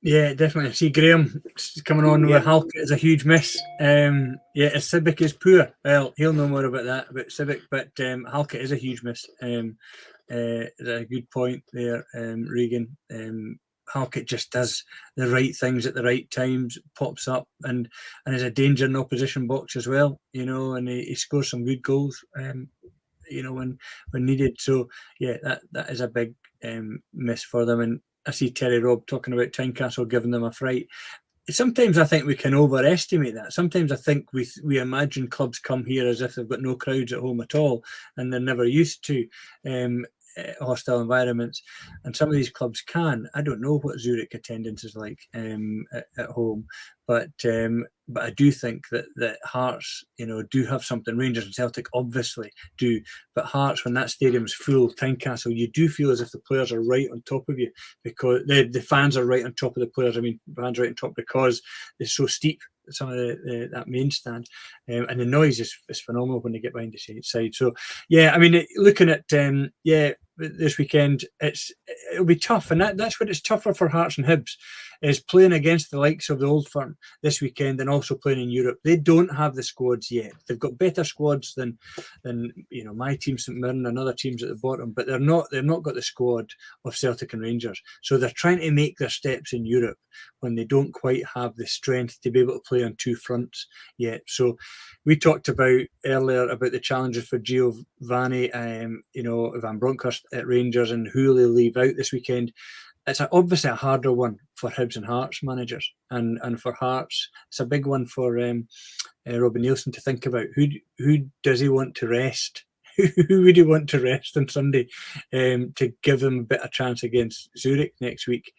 Yeah, definitely. I see Graham coming on Yeah. with Halkett is a huge miss. Yeah, Civic is poor. Well, he'll know more about Civic, but Halkett is a huge miss. Is a good point there, Regan. Halkett just does the right things at the right times, pops up and is a danger in the opposition box as well, you know, and he scores some good goals, you know, when needed. So yeah, that is a big miss for them. And I see Terry Robb talking about Tynecastle giving them a fright. Sometimes I think we can overestimate that. Sometimes I think we imagine clubs come here as if they've got no crowds at home at all, and they're never used to hostile environments. And some of these clubs can. I don't know what Zurich attendance is like at home, but I do think that Hearts, you know, do have something. Rangers and Celtic obviously do, but Hearts, when that stadium's full, Tynecastle, you do feel as if the players are right on top of you, because the fans are right on top of the players. I mean, fans right on top because it's so steep, some of that main stand, and the noise is phenomenal when they get behind the side. So yeah, I mean, looking at this weekend, it'll be tough, and that's what it's tougher for Hearts and Hibs, is playing against the likes of the Old Firm this weekend and also playing in Europe. They don't have the squads yet. They've got better squads than you know, my team, St Mirren, and other teams at the bottom, but they've not got the squad of Celtic and Rangers. So they're trying to make their steps in Europe when they don't quite have the strength to be able to play on two fronts yet. So we talked about earlier about the challenges for Giovanni, you know, Van Bronckhorst at Rangers, and who will leave out this weekend. It's obviously a harder one for Hibs and Hearts managers, and for Hearts, it's a big one for Robbie Neilson to think about. Who does he want to rest? Who would he want to rest on Sunday to give them a bit of chance against Zurich next week?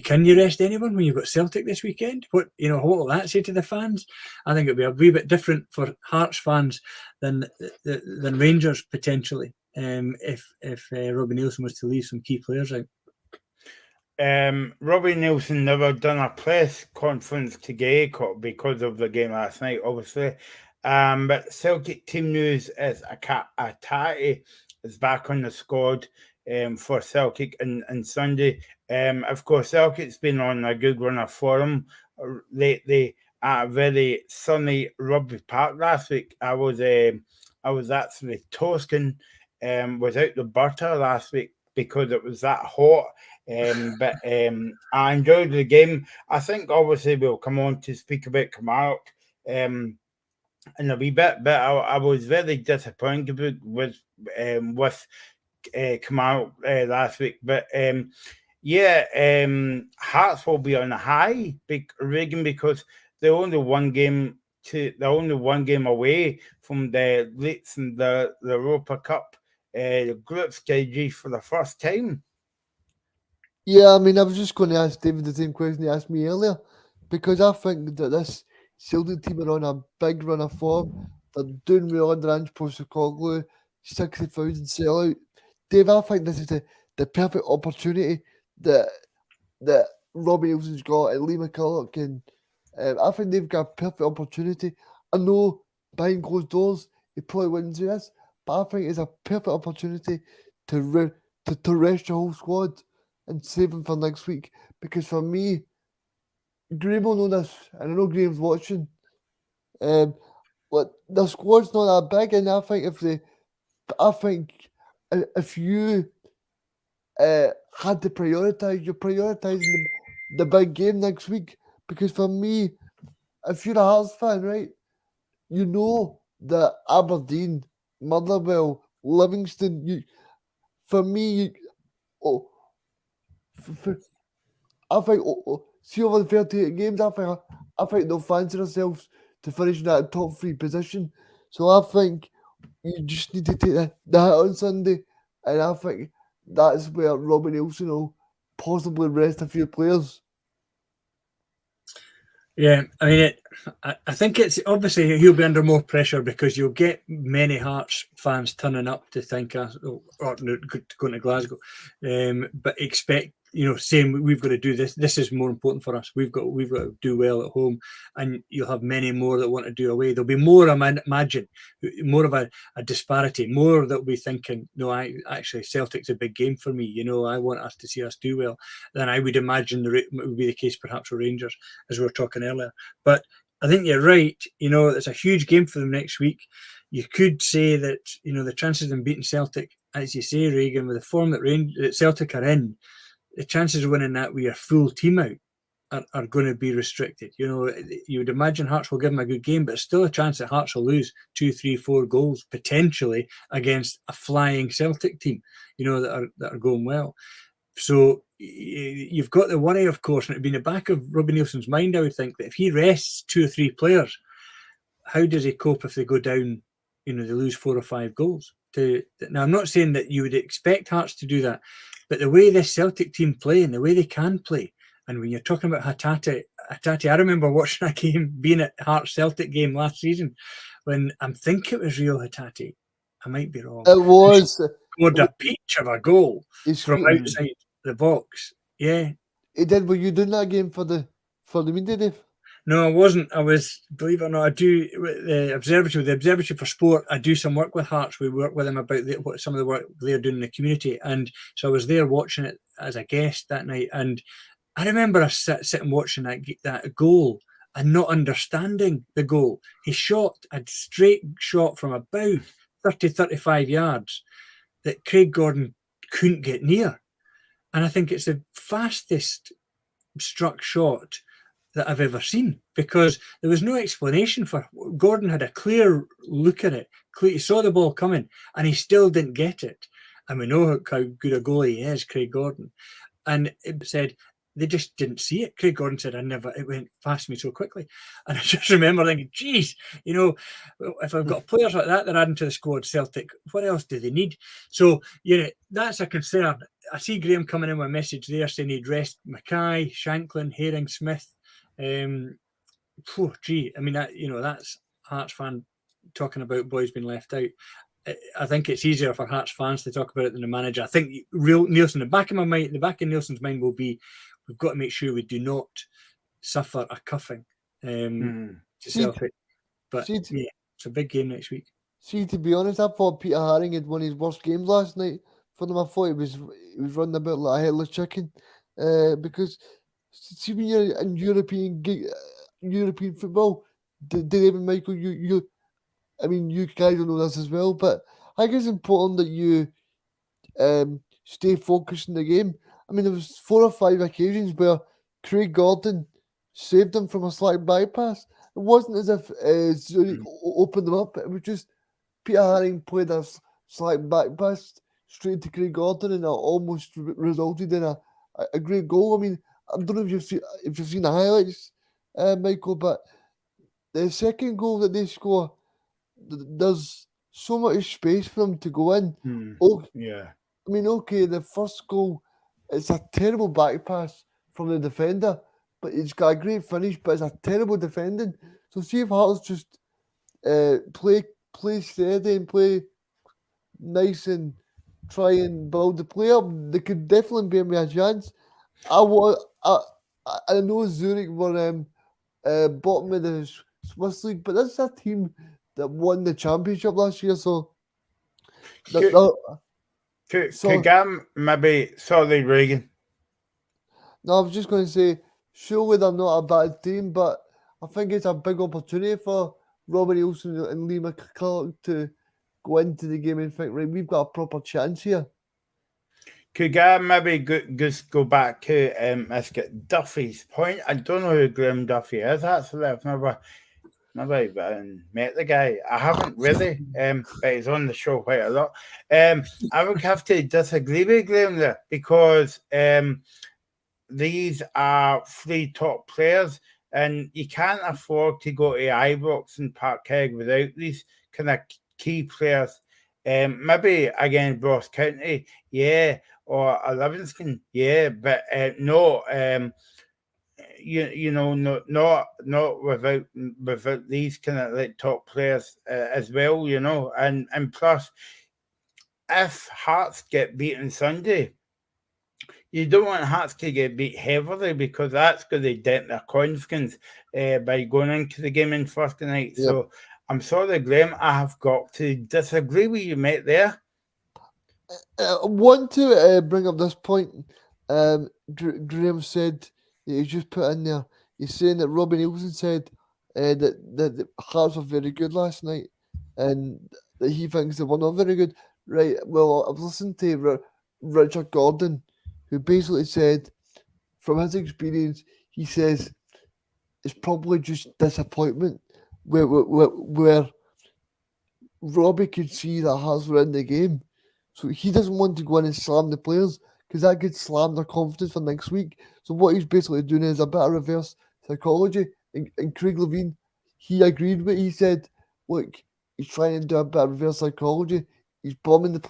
Can you rest anyone when you've got Celtic this weekend? What will that say to the fans? I think it'll be a wee bit different for Hearts fans than Rangers potentially, if Robbie Neilson was to leave some key players out. Robbie Neilson never done a press conference today because of the game last night, obviously. But Celtic team news is Atati is back on the squad for Celtic and Sunday. Of course, Celtic's been on a good run of form lately at a very sunny Rugby Park last week. I was actually toasting without the butter last week because it was that hot. But I enjoyed the game. I think obviously we'll come on to speak about Kilmarnock in a wee bit, but I was very disappointed with Kilmarnock last week. But Hearts will be on a high, Regan, because they're only one game away from the Leeds and the Europa Cup group stage for the first time. Yeah, I mean, I was just going to ask David the same question he asked me earlier, because I think that this Celtic team are on a big run of form. They're doing well under Ange Postecoglou, 60,000 sellout. Dave, I think this is the perfect opportunity that Robbie Neilson's got and Lee McCulloch, and I think they've got a perfect opportunity. I know behind closed doors he probably wouldn't do this, but I think it's a perfect opportunity to rest the whole squad and save them for next week. Because for me, Graham will know this, and I know Graham's watching. But the squad's not that big, and I think if you had to prioritise, you're prioritising the big game next week. Because for me, if you're a Hearts fan, right, you know that Aberdeen, Motherwell, Livingston, I think see over the 38 games, I think they'll fancy themselves to finish in that top 3 position. So I think you just need to take the hit on Sunday, and I think that's where Robbie Neilson will possibly rest a few players. Yeah, I mean, I think it's obviously he'll be under more pressure because you'll get many Hearts fans turning up to Tynecastle or going to Glasgow, but expect saying we've got to do this. This is more important for us. We've got to do well at home, and you'll have many more that want to do away. There'll be more, imagine, more of a disparity. More that will be thinking, no, actually Celtic's a big game for me. I want us to see us do well. Than I would imagine would be the case perhaps with Rangers, as we were talking earlier. But I think you're right. It's a huge game for them next week. You could say that the chances of them beating Celtic, as you say, Regan, with the form that Celtic are in, the chances of winning that with your full team out are going to be restricted. You would imagine Hearts will give them a good game, but still a chance that Hearts will lose 2, 3, 4 goals potentially against a flying Celtic team, that are going well. So you've got the worry, of course, and it'd be in the back of Robbie Nielsen's mind, I would think, that if he rests 2 or 3 players, how does he cope if they go down, they lose 4 or 5 goals? Now, I'm not saying that you would expect Hearts to do that, but the way this Celtic team play and the way they can play, and when you're talking about Hatate, I remember watching a game, being at Hearts Celtic game last season, when I think it was Rio Hatate. I might be wrong. It was. Scored a peach of a goal He's from outside the box. Yeah. He did. Were you doing that game for the media, Dave? No, I wasn't. I was, believe it or not, I do the Observatory for Sport. I do some work with Hearts. We work with them about some of the work they're doing in the community. And so I was there watching it as a guest that night. And I remember us sitting watching that goal and not understanding the goal. He shot a straight shot from about 30, 35 yards that Craig Gordon couldn't get near. And I think it's the fastest struck shot that I've ever seen, because there was no explanation for. Gordon had a clear look at it. He saw the ball coming and he still didn't get it. And we know how good a goalie he is, Craig Gordon. And it said they just didn't see it. Craig Gordon said, it went past me so quickly. And I just remember thinking, geez, if I've got players like that, they're adding to the squad, Celtic, what else do they need? So, that's a concern. I see Graham coming in with a message there saying he'd rest Mackay, Shanklin, Herring, Smith. That's Hearts fan talking about boys being left out. I think it's easier for Hearts fans to talk about it than the manager. I think Nielsen, the back of Nielsen's mind will be, we've got to make sure we do not suffer a cuffing to Celtic. But it's a big game next week. See, to be honest, I thought Peter Haring had one of his worst games last night for them. I thought he was running a bit like a headless chicken, because see, when you're in European football, David and Michael, you guys will know this as well, but I think it's important that you stay focused in the game. I mean, there was 4 or 5 occasions where Craig Gordon saved them from a slight bypass. It wasn't as if Zurich opened them up. It was just Peter Haring played a slight bypass straight to Craig Gordon, and it almost resulted in a great goal. I mean, I don't know if you've seen the highlights, Michael, but the second goal that they score, there's so much space for them to go in. Yeah. I mean, okay, the first goal, it's a terrible back pass from the defender, but it's got a great finish, but it's a terrible defending. So see if Hearts just play steady and play nice and try and build the play up, they could definitely be me a chance. I know Zurich were bottom of the Swiss League, but that's a team that won the championship last year. So, could Gam maybe sorry, Regan? No, I was just going to say, surely they're not a bad team, but I think it's a big opportunity for Robin Nielsen and Lee McCulloch to go into the game and think, right, we've got a proper chance here. Could I maybe just go back to let's get Duffy's point? I don't know who Graham Duffy is. Actually, I've never met the guy. I haven't really, but he's on the show quite a lot. I would have to disagree with Graham there, because these are 3 top players, and you can't afford to go to Ibrox and Parkhead without these kind of key players. Maybe against Ross County, yeah, or Livingston, yeah, but no, not without these kind of like top players as well, and plus, if Hearts get beaten Sunday, you don't want Hearts to get beat heavily because that's going to dent their confidence by going into the game on Thursday night. Yep. So I'm sorry, Graham, I have got to disagree with you, mate, there. I want to bring up this point. Graham said that he just put in there. He's saying that Robbie Nielsen said that the Hearts were very good last night, and that he thinks they were not very good. Right. Well, I've listened to Richard Gordon, who basically said, from his experience, he says it's probably just disappointment where Robbie could see that Hearts were in the game. So he doesn't want to go in and slam the players because that could slam their confidence for next week. So what he's basically doing is a bit of reverse psychology. And Craig Levine, he agreed with it. He said, look, he's trying to do a bit of reverse psychology. He's bumming the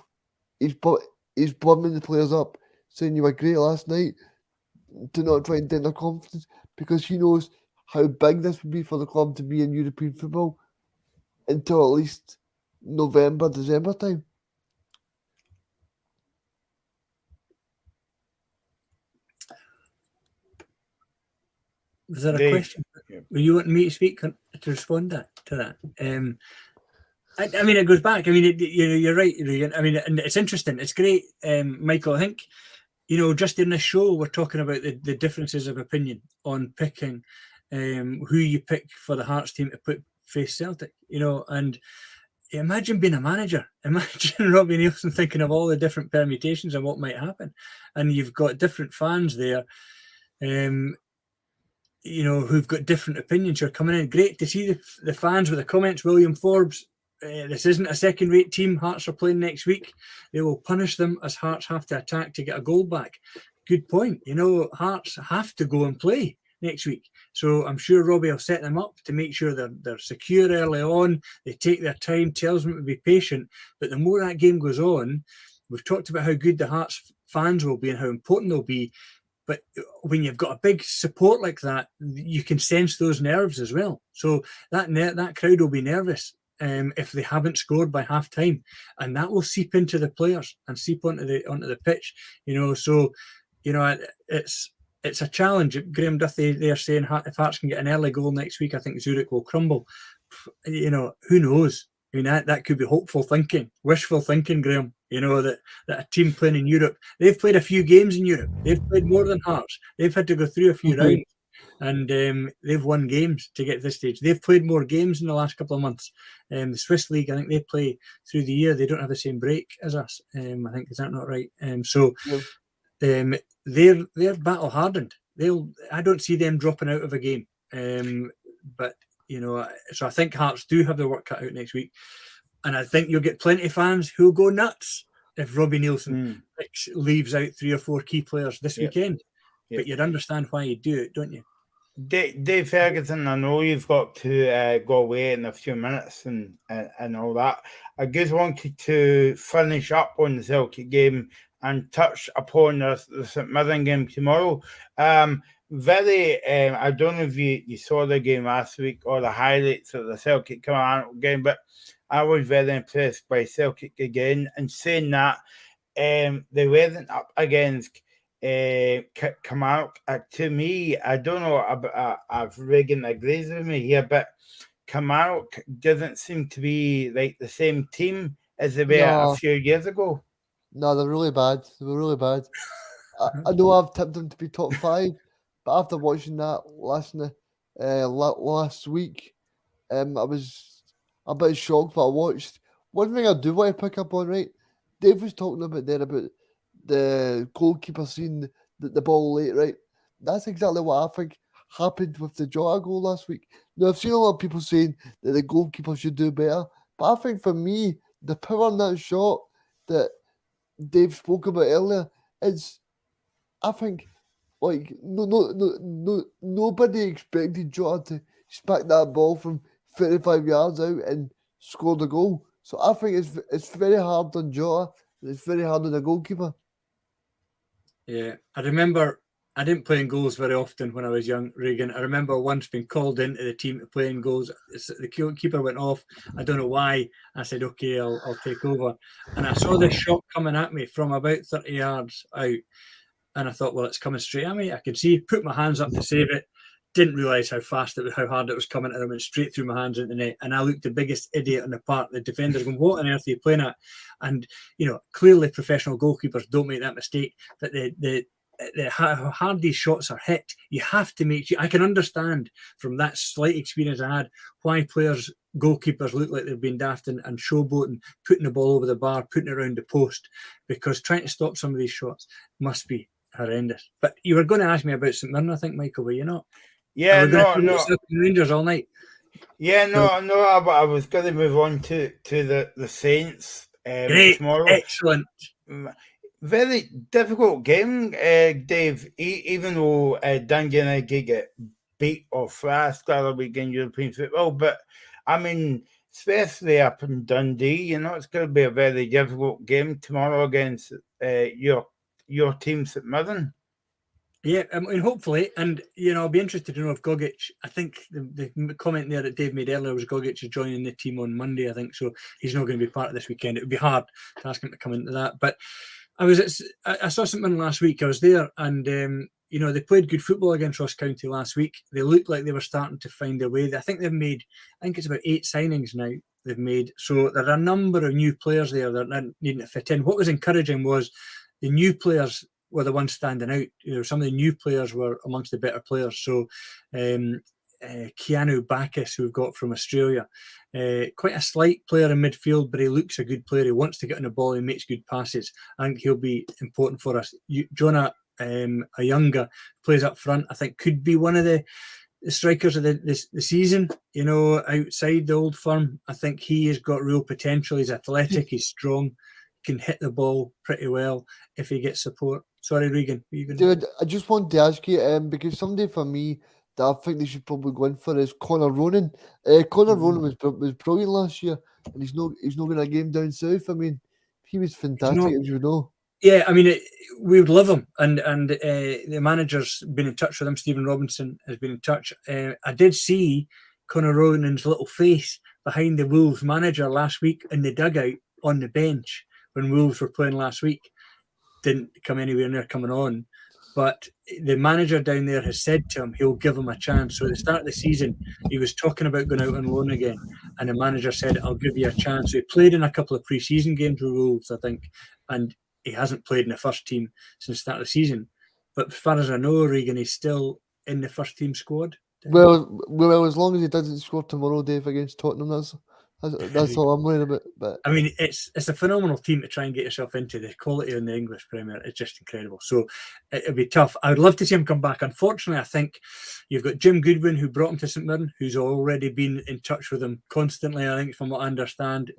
players up, saying you were great last night. Do not try and dent their confidence because he knows how big this would be for the club to be in European football until at least November, December time. Was there a Dave. question? Were you wanting me to speak to respond to that? I mean, it goes back. I mean, you're right, Regan. I mean, and it's interesting. It's great, Michael. I think, just in this show, we're talking about the differences of opinion on picking who you pick for the Hearts team to face Celtic. And imagine being a manager. Imagine Robbie Nielsen thinking of all the different permutations and what might happen, and you've got different fans there. Who've got different opinions. You're coming in. Great to see the fans with the comments. William Forbes, this isn't a second-rate team. Hearts are playing next week. They will punish them as Hearts have to attack to get a goal back. Good point. Hearts have to go and play next week. So I'm sure Robbie will set them up to make sure they're secure early on. They take their time, tells them to be patient. But the more that game goes on, we've talked about how good the Hearts fans will be and how important they'll be. But when you've got a big support like that, you can sense those nerves as well. So that crowd will be nervous if they haven't scored by half time, and that will seep into the players and seep onto the pitch. So it's a challenge. Graham Duthie, they're saying if Hearts can get an early goal next week, I think Zurich will crumble. Who knows? I mean, that could be hopeful thinking, wishful thinking, Graham. That a team playing in Europe, they've played a few games in Europe. They've played more than Hearts. They've had to go through a few rounds, and they've won games to get to this stage. They've played more games in the last couple of months. The Swiss League, I think they play through the year. They don't have the same break as us. I think, is that not right? They're battle hardened. I don't see them dropping out of a game. But so I think Hearts do have their work cut out next week. And I think you'll get plenty of fans who'll go nuts if Robbie Nielsen leaves out 3 or 4 key players this weekend. Yep. But you'd understand why he'd do it, don't you? Dave Ferguson, I know you've got to go away in a few minutes and all that. I just wanted to finish up on the Celtic game and touch upon the St Mirren game tomorrow. I don't know if you saw the game last week or the highlights of the Celtic Kilmarnock game, but I was very impressed by Celtic again, and saying that they weren't up against Kilmarnock. To me, I don't know if Regan agrees with me here, but Kilmarnock doesn't seem to be like the same team as they were a few years ago. No, they're really bad. They were really bad. I know I've tipped them to be top 5, but after watching that last week, I was a bit shocked what I watched. One thing I do want to pick up on, right? Dave was talking about the goalkeeper seeing the ball late, right? That's exactly what I think happened with the Jota goal last week. Now, I've seen a lot of people saying that the goalkeeper should do better, but I think for me, the power in that shot that Dave spoke about earlier is, I think, like nobody expected Jota to smack that ball from 35 yards out and score the goal. So I think it's very hard on Jota and it's very hard on the goalkeeper. Yeah, I remember I didn't play in goals very often when I was young, Regan. I remember once being called into the team to play in goals. The keeper went off. I don't know why. I said, okay, I'll take over. And I saw this shot coming at me from about 30 yards out. and I thought, well, it's coming straight at me. I can see, put my hands up to save it. Didn't realise how hard it was coming, and it went straight through my hands into the net. And I looked the biggest idiot in the park. The defender's going, "What on earth are you playing at?" And clearly, professional goalkeepers don't make that mistake. But how hard these shots are hit, you have to make. I can understand from that slight experience I had why goalkeepers look like they've been daft and showboating, putting the ball over the bar, putting it around the post, because trying to stop some of these shots must be horrendous. But you were going to ask me about St Mirren, I think, Michael, were you not? Yeah, no. Rangers all night. Yeah, no. I was going to move on to the Saints Great, tomorrow. Excellent. Very difficult game, Dave. Even though Dundee get beat off fast the other week in European football, but I mean, especially up in Dundee, it's going to be a very difficult game tomorrow against your team, St Mirren. Yeah, I mean, hopefully, and I'll be interested to know if Gogic. I think the comment there that Dave made earlier was Gogic is joining the team on Monday. I think so. He's not going to be part of this weekend. It would be hard to ask him to come into that. But I saw something last week. I was there, and they played good football against Ross County last week. They looked like they were starting to find their way. I think it's about 8 signings now they've made. So there are a number of new players there that are needing to fit in. What was encouraging was the new players were the ones standing out. Some of the new players were amongst the better players. So Keanu Bacchus, who we've got from Australia, quite a slight player in midfield, but he looks a good player. He wants to get on the ball. He makes good passes. I think he'll be important for us. Jonah Ayunga plays up front. I think could be one of the strikers of the season, outside the Old Firm. I think he has got real potential. He's athletic. He's strong. Can hit the ball pretty well if he gets support. Sorry, Regan. Dude, I just wanted to ask you, because somebody for me that I think they should probably go in for is Connor Ronan. Connor Ronan was brilliant last year, and he's not going to a game down south. I mean, he was fantastic, as you know. Yeah, I mean, we would love him, and the manager's been in touch with him. Stephen Robinson has been in touch. I did see Connor Ronan's little face behind the Wolves manager last week in the dugout on the bench when Wolves were playing last week. Didn't come anywhere near coming on, but the manager down there has said to him he'll give him a chance. So at the start of the season, he was talking about going out on loan again, and the manager said, "I'll give you a chance." So he played in a couple of pre-season games with Wolves, I think, and he hasn't played in the first team since the start of the season. But as far as I know, Regan, he's still in the first team squad. Well, as long as he doesn't score tomorrow, Dave, against Tottenham, that's all I'm worried about. But I mean, it's a phenomenal team to try and get yourself into. The quality in the English Premier is just incredible. So it'll be tough. I would love to see him come back. Unfortunately, I think you've got Jim Goodwin, who brought him to St Mirren, who's already been in touch with him constantly, I think, from what I understand.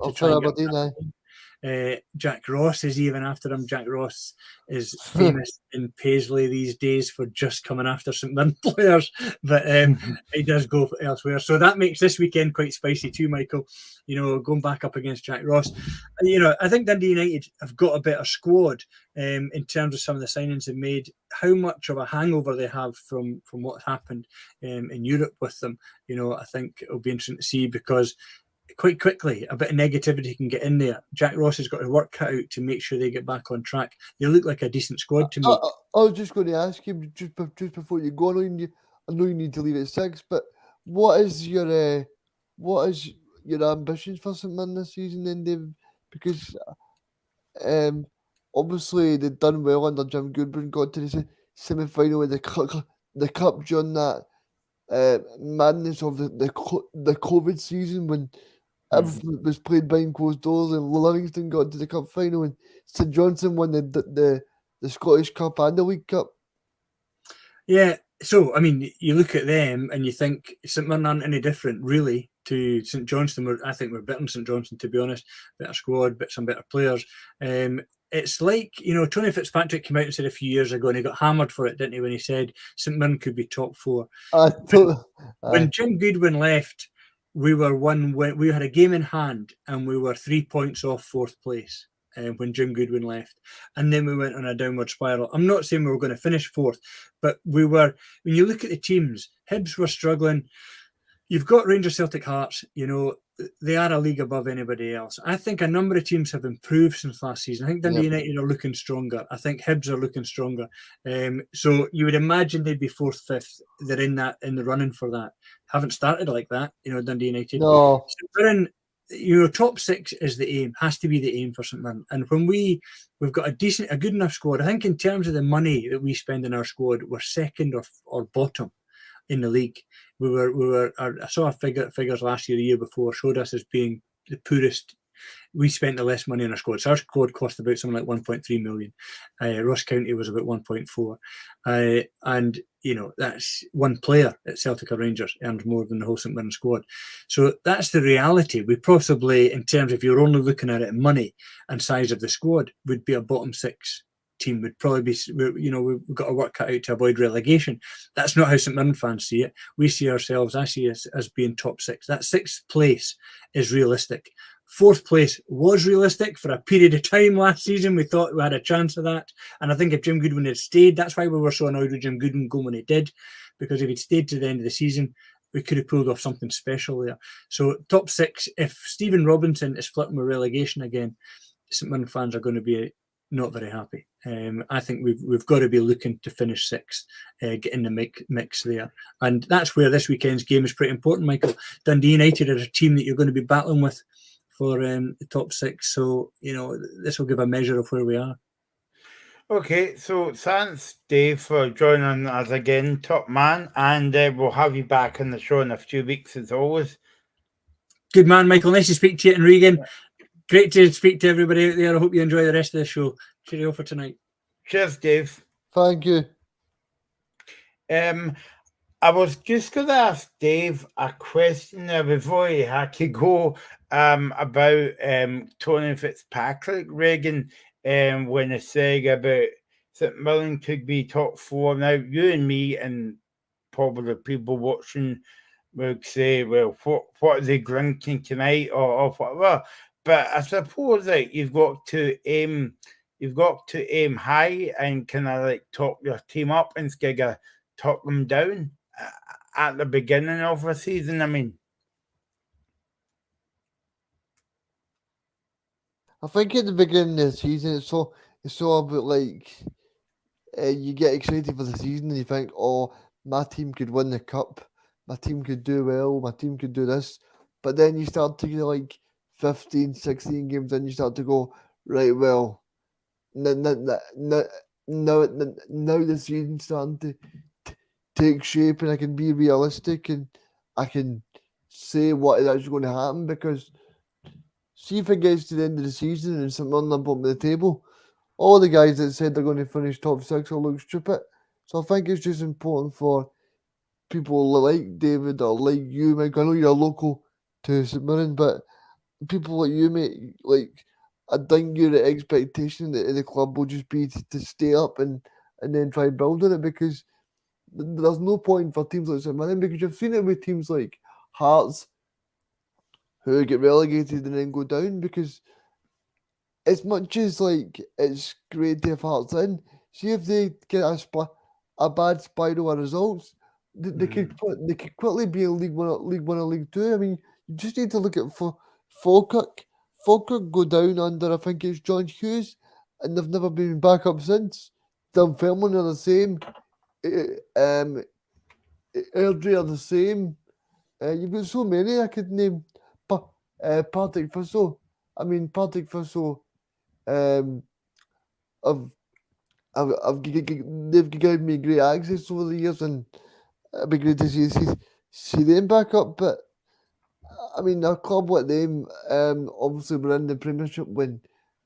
Jack Ross is even after him. Jack Ross is famous in Paisley these days for just coming after St Mirren players, but he does go elsewhere. So that makes this weekend quite spicy too, Michael. Going back up against Jack Ross. I think Dundee United have got a better squad in terms of some of the signings they've made. How much of a hangover they have from what happened in Europe with them, I think it'll be interesting to see, because quite quickly a bit of negativity can get in there. Jack Ross has got to work cut out to make sure they get back on track. They look like a decent squad to me. I was just going to ask you just before you go on. I know you need to leave at 6, but what is your ambitions for St Mirren this season, then, Dave? Because obviously they've done well under Jim Goodwin, got to the semi-final of the cup during that madness of the COVID season when everything was played behind closed doors, and Livingston got to the cup final, and St Johnstone won the Scottish Cup and the League Cup. Yeah, so I mean, you look at them and you think St Mirren aren't any different, really, to St Johnstone. I think we're better than St Johnstone, to be honest. Better squad, some better players. It's like, Tony Fitzpatrick came out and said a few years ago, and he got hammered for it, didn't he, when he said St Mirren could be top 4. When Jim Goodwin left, we had a game in hand, and we were 3 points off 4th place when Jim Goodwin left. And then we went on a downward spiral. I'm not saying we were going to finish 4th, but we were. When you look at the teams, Hibs were struggling. You've got Rangers, Celtic, Hearts, they are a league above anybody else. I think a number of teams have improved since last season. I think Dundee United are looking stronger. I think Hibs are looking stronger. So you would imagine they'd be 4th, 5th. They're in the running for that. Haven't started like that, Dundee United. No. St Mirren, top 6 is the aim. Has to be the aim for St Mirren. And when we've got a good enough squad, I think in terms of the money that we spend in our squad, we're second or bottom in the league. I saw figures last year, the year before, showed us as being the poorest. We spent the less money on our squad. So our squad cost about something like 1.3 million. Ross County was about 1.4. And, that's one player at Celtic or Rangers earned more than the whole St Mirren squad. So that's the reality. We possibly, in terms of you're only looking at it in money and size of the squad, would be a bottom 6 team. Would probably be, we've got to work cut out to avoid relegation. That's not how St Mirren fans see it. We see ourselves, I see us as being top 6. That 6th place is realistic. 4th place was realistic for a period of time last season. We thought we had a chance of that. And I think if Jim Goodwin had stayed, that's why we were so annoyed with Jim Goodwin going when he did, because if he'd stayed to the end of the season, we could have pulled off something special there. So top 6, if Stephen Robinson is flirting with relegation again, St Mirren fans are going to be not very happy. I think we've got to be looking to finish 6th, get in the mix there. And that's where this weekend's game is pretty important, Michael. Dundee United are a team that you're going to be battling with for the top 6. So, this will give a measure of where we are. Okay, so thanks, Dave, for joining us again, top man. And we'll have you back on the show in a few weeks, as always. Good man, Michael. Nice to speak to you. And Regan, great to speak to everybody out there. I hope you enjoy the rest of the show. Cheerio for tonight. Cheers, Dave. Thank you. I was just going to ask Dave a question there before he had to go about Tony Fitzpatrick, Regan, when he said about St Mirren could be top 4. Now, you and me and probably people watching would say, well, what are they drinking tonight or whatever? But I suppose you've got to aim high and kind of talk your team up instead of talk them down at the beginning of a season. I mean, I think at the beginning of the season, it's so about you get excited for the season and you think, oh, my team could win the cup, my team could do well, my team could do this. But then you start to get 15, 16 games in, you start to go, right, well, now the season's starting to take shape and I can be realistic and I can say what is actually going to happen, because see if it gets to the end of the season and St Mirren are bottom of the table, all the guys that said they're going to finish top 6 will look stupid. So I think it's just important for people like David or like you, Mike. I know you're local to St Mirren, but people like you, mate, I think your expectation that the club will just be to stay up and then try and build on it, because there's no point for teams like St Mirren, because you've seen it with teams like Hearts who get relegated and then go down, because as much as it's great to have Hearts in, see if they get a bad spiral of results, they could quickly be in League One or League Two. I mean, you just need to look at Falkirk. Falkirk go down under, I think it's John Hughes, and they've never been back up since. Dunfermline are the same. Airdrie are the same. You've got so many I could name. Partick Thistle. I mean, Partick Thistle. They've given me great access over the years, and it'd be great to see them back up. But I mean, a club like them, obviously were in the Premiership when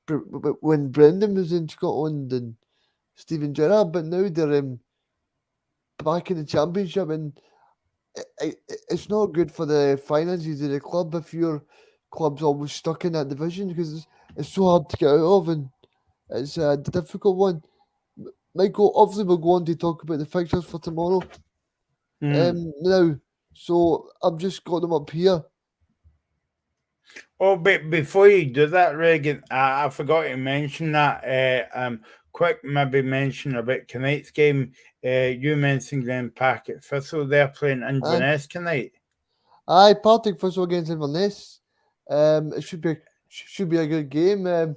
Brendan was in Scotland and Stephen Gerrard, but now they're back in the Championship, and it's not good for the finances of the club if your club's always stuck in that division, because it's so hard to get out of, and it's a difficult one. Michael, obviously we'll go on to talk about the fixtures for tomorrow. Now, so I've just got them up here. Oh, but before you do that, Regan, I forgot to mention that. Quick, maybe mention about tonight's game. You mentioned Glen Park at Thistle. They're playing Inverness tonight. Aye, Partick Thistle against Inverness. It should be a good game. I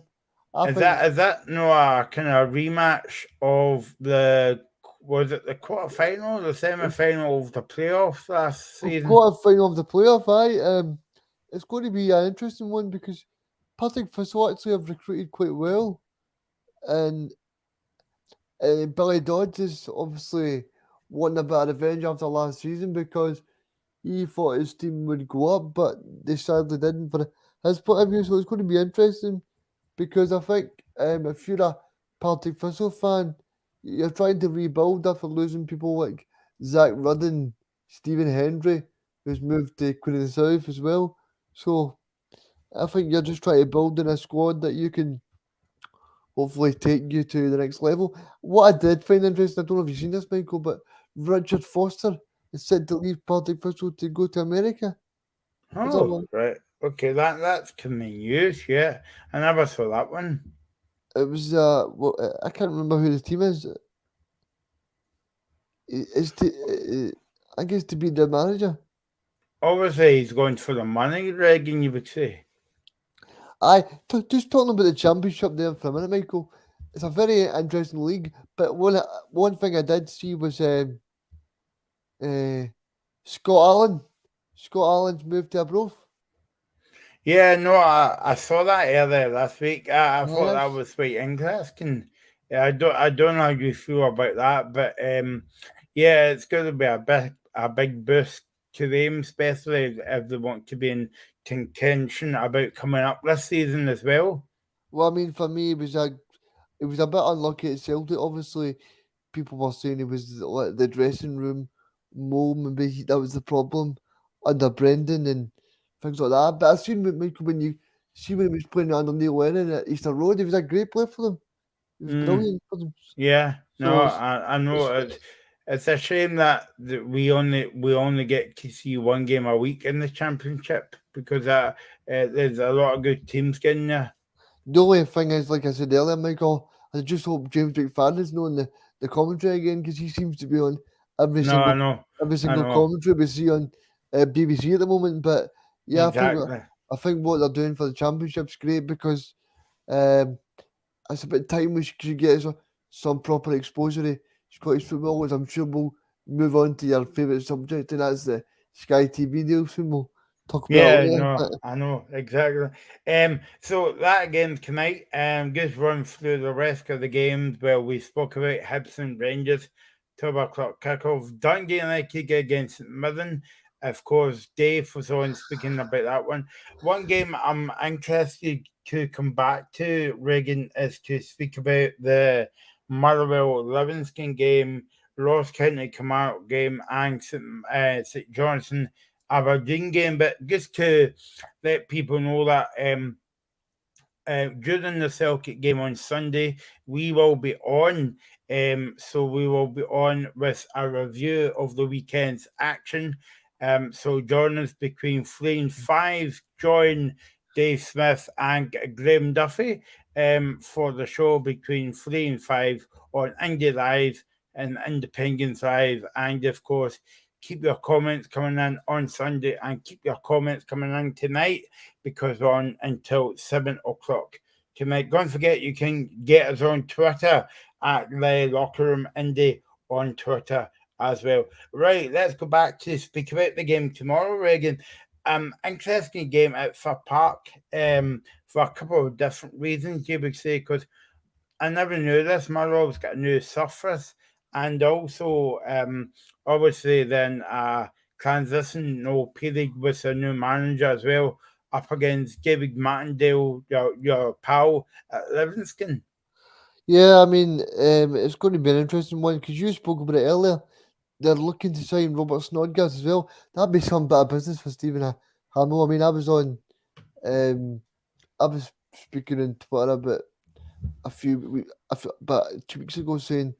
Is think that no a kind of rematch of the was it the quarter-final, the semi-final of the playoffs last season? quarter final of the playoff. Aye, it's going to be an interesting one because Partick Thistle actually have recruited quite well, and Billy Dodds is obviously wanting a bit of revenge after last season because he thought his team would go up, but they sadly didn't for his point of view. So it's going to be interesting because I think if you're a Partick Thistle fan, you're trying to rebuild after losing people like Zach Rudden, Stephen Hendry, who's moved to Queen of the South as well. So I think you're just trying to build in a squad that you can hopefully take you to the next level. What I did find interesting, I don't know if you've seen this, Michael, but Richard Foster is said to leave Partick Thistle to go to America. Is that Oh, one? right. Okay, that's coming news. Yeah, I never saw that one. It was well, I can't remember who the team is. It's to I guess to be the manager. Obviously, he's going for the money, Regan. You would say. Just talking about the championship there for a minute, Michael. It's a very interesting league, but one thing I did see was Scott Allen. Scott Allen's moved to Arbroath. Yeah, no, I saw that earlier last week. I thought that Yes. was quite interesting. Yeah, I don't know how you feel about that, but yeah, it's going to be a big boost to them, especially if they want to be in contention about coming up this season as well. Well, I mean, for me, it was a bit unlucky at Celtic. Obviously, people were saying it was like the dressing room mold. Maybe that was the problem under Brendan and things like that. But I seen Michael when you see when he was playing under Neil Lennon at Easter Road, he was a great player for them. He was brilliant for them. Yeah, no, So I know it's a shame that we only get to see one game a week in the championship because there's a lot of good teams getting there. the only thing is, like I said earlier, Michael, I just hope James McFadden's knowing the commentary again because he seems to be on every No, I single know, every I single know commentary we see on BBC at the moment. But yeah, exactly. I think what they're doing for the championship's great because um, it's about time we should get some proper exposure to Scottish football. As I'm sure we'll move on to your favourite subject, and that's the Sky TV deal. Soon we'll talk about Yeah, it later. no, I know exactly. So that game tonight, just run through the rest of the games where we spoke about Hibs and Rangers, 12 o'clock kickoff. Dundee United against St Mirren. Of course, Dave was on speaking about that one. One game I'm interested to come back to, Regan, is to speak about the Motherwell Livingston game, Ross County Kilmarnock game, and St Johnstone Aberdeen game, but just to let people know that during the Celtic game on Sunday, we will be on. So we will be on with a review of the weekend's action. So join us between 3 and 5. Join Dave Smith and Graham Duffy for the show between 3 and 5 on Indie Live and Independence Live. And of course, keep your comments coming in on Sunday and keep your comments coming in tonight because we're on until 7 o'clock tonight. Don't forget you can get us on Twitter at the Locker Room Indie on Twitter as well. Right, let's go back to speak about the game tomorrow, Regan. Interesting game at Fir Park for a couple of different reasons, you would say, because I never knew this. Motherwell's got a new surface, and also obviously then transition period with a new manager as well, up against David Martindale, your pal at Livingston. Yeah, I mean, it's going to be an interesting one because you spoke about it earlier. They're looking to sign Robert Snodgrass as well. That'd be some bit of business for Stephen Hamill. I mean, I was speaking on Twitter about about 2 weeks ago saying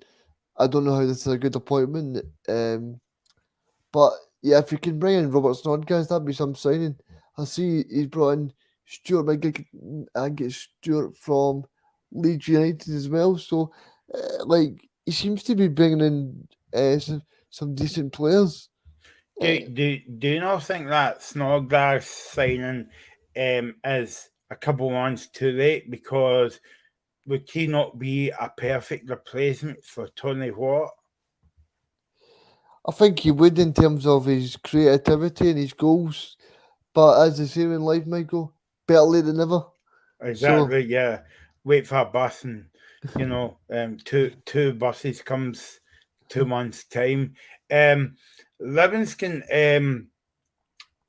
I don't know how this is a good appointment. But yeah, if you can bring in Robert Snodgrass, that'd be some signing. I see he's brought in Stuart McGill and get Stuart from Leeds United as well. So, like, he seems to be bringing in some decent players. Do you not think that Snodgrass signing is a couple months too late? Because would he not be a perfect replacement for Tony Watt? I think he would in terms of his creativity and his goals. But as they say in life, Michael, better late than never. Exactly, yeah. Wait for a bus and two buses comes 2 months time. Livingston,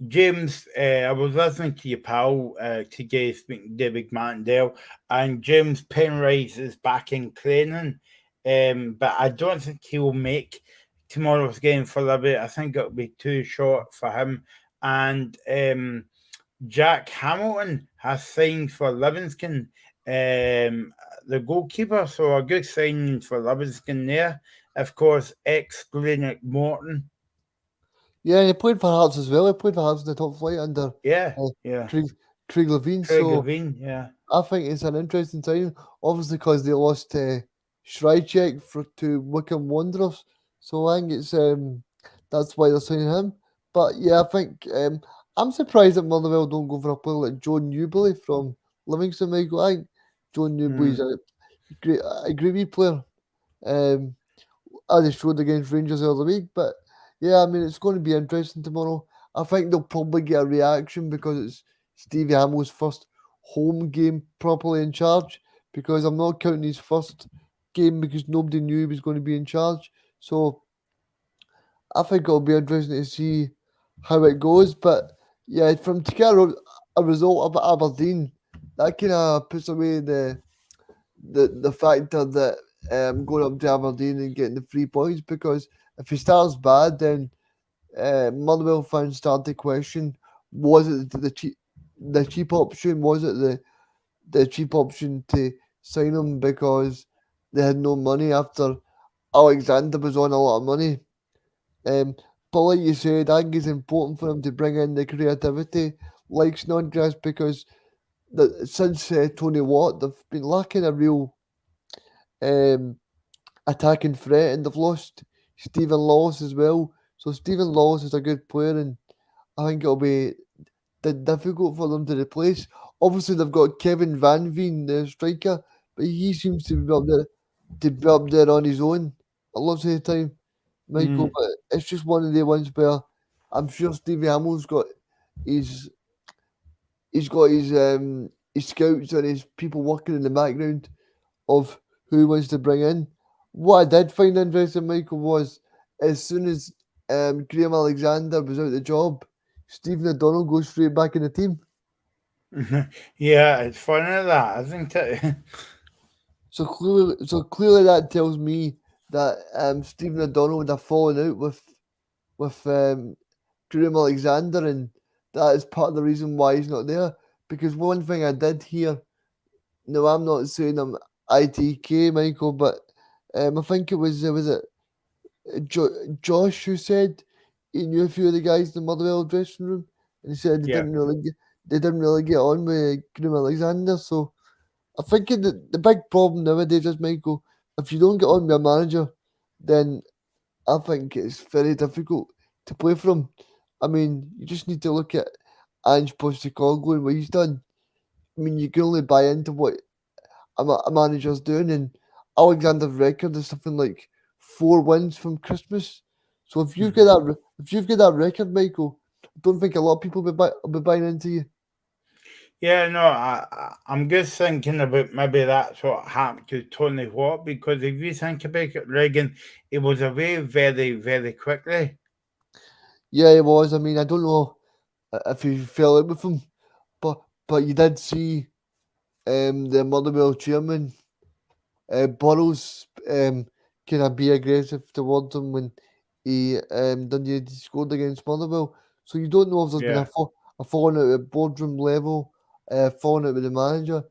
James, I was listening to your pal today speaking to David Mandel, and James Penrice is back in training. But I don't think he will make tomorrow's game for Liberty. I think it'll be too short for him. And Jack Hamilton has signed for Livingston, the goalkeeper, so a good signing for Livingston there. Of course, ex-Greenock Morton. Yeah, he played for Hearts as well. He played for Hearts in the top flight under Yeah, Craig Levine. Craig So Levine, yeah. I think it's an interesting signing, obviously because they lost Schreichek to Wycombe Wanderers. So I think it's that's why they're signing him. But yeah, I think I'm surprised that Motherwell don't go for a player like John Newbilly from Livingston, Michael. I think John Newbilly's a great wee player. As he showed against Rangers the other week. But yeah, I mean, it's going to be interesting tomorrow. I think they'll probably get a reaction because it's Stevie Hamill's first home game properly in charge, because I'm not counting his first game because nobody knew he was going to be in charge. So I think it'll be interesting to see how it goes. But yeah, from to get a result of Aberdeen, that kind of puts away the factor that going up to Aberdeen and getting the 3 points, because if he starts bad, then Motherwell fans start to question: was it the cheap option? Was it the cheap option to sign him because they had no money after Alexander was on a lot of money? But like you said, I think it's important for him to bring in the creativity like Snodgrass, because since Tony Watt, they've been lacking a real attacking threat, and they've lost Stephen Lawless as well. So Stephen Lawless is a good player, and I think it'll be difficult for them to replace. Obviously, they've got Kevin Van Veen, the striker, but he seems to be up there on his own a lot of the time, Michael. But it's just one of the ones where I'm sure Stevie Hamill's got his scouts and his people working in the background of who he wants to bring in. What I did find interesting, Michael, was as soon as Graham Alexander was out of the job, Stephen O'Donnell goes straight back in the team. Yeah, it's funny that, isn't it? So clearly that tells me that Stephen O'Donnell would have fallen out with Graham Alexander, and that is part of the reason why he's not there. Because one thing I did hear, no, I'm not saying I'm ITK, Michael, but I think it was Josh who said he knew a few of the guys in the Motherwell dressing room, and he said they didn't really get on with Graham Alexander. So I think the big problem nowadays is, Michael, if you don't get on with a manager, then I think it's very difficult to play for him. I mean, you just need to look at Ange Postecoglou and what he's done. I mean, you can only buy into what a manager's doing, and Alexander's record is something like 4 wins from Christmas. So if you've got that record, Michael, I don't think a lot of people will be buying into you. Yeah, no, I'm just thinking about maybe that's what happened to Tony Watt, because if you think about it, Reagan, he was away very, very quickly. Yeah, it was. I mean, I don't know if you fell out with him, but you did see the Motherwell chairman Burrows kind of be aggressive towards him when he scored against Motherwell. So you don't know if there's been a falling out at boardroom level, falling out with the manager.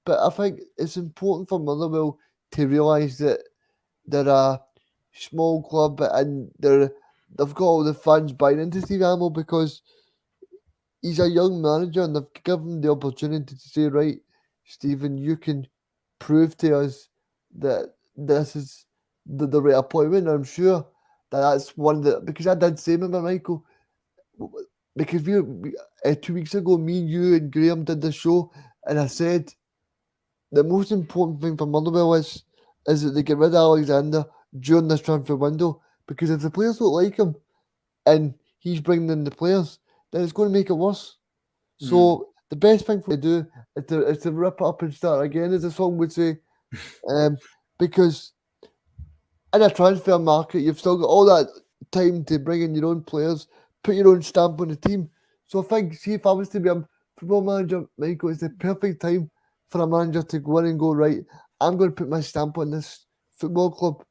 But I think it's important for Motherwell to realise that they're a small club and they've got all the fans buying into Steve Hamill, because he's a young manager and they've given him the opportunity to say, right, Stephen, you can prove to us that this is the right appointment. I'm sure that's one that, because I did say, remember, Michael, because we 2 weeks ago, me, you, and Graham did the show, and I said the most important thing for Motherwell is that they get rid of Alexander during this transfer window, because if the players don't like him and he's bringing in the players, then it's going to make it worse. So the best thing for him to do is to rip it up and start again, as the song would say, because in a transfer market, you've still got all that time to bring in your own players, put your own stamp on the team. So I think, see, if I was to be a football manager, Michael, it's the perfect time for a manager to go in and go, right, I'm going to put my stamp on this football club.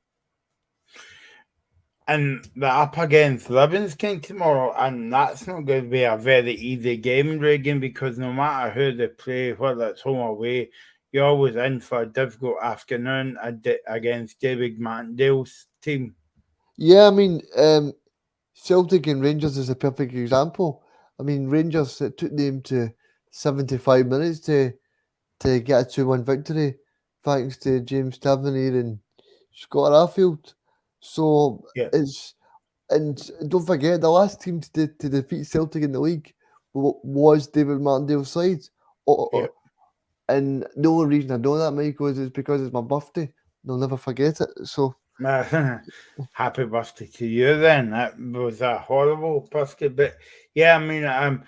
And they're up against Livingston tomorrow, and that's not going to be a very easy game, Regan, because no matter who they play, whether it's home or away, you're always in for a difficult afternoon against David Martindale's team. Yeah, I mean, Celtic and Rangers is a perfect example. I mean, Rangers, it took them to 75 minutes to get a 2-1 victory, thanks to James Tavernier and Scott Arfield. So Yeah. and don't forget, the last team to defeat Celtic in the league was David Martindale's side. Yeah. And the only reason I know that, Michael, is because it's my birthday. I'll never forget it. So happy birthday to you then. That was a horrible birthday. But yeah, I mean,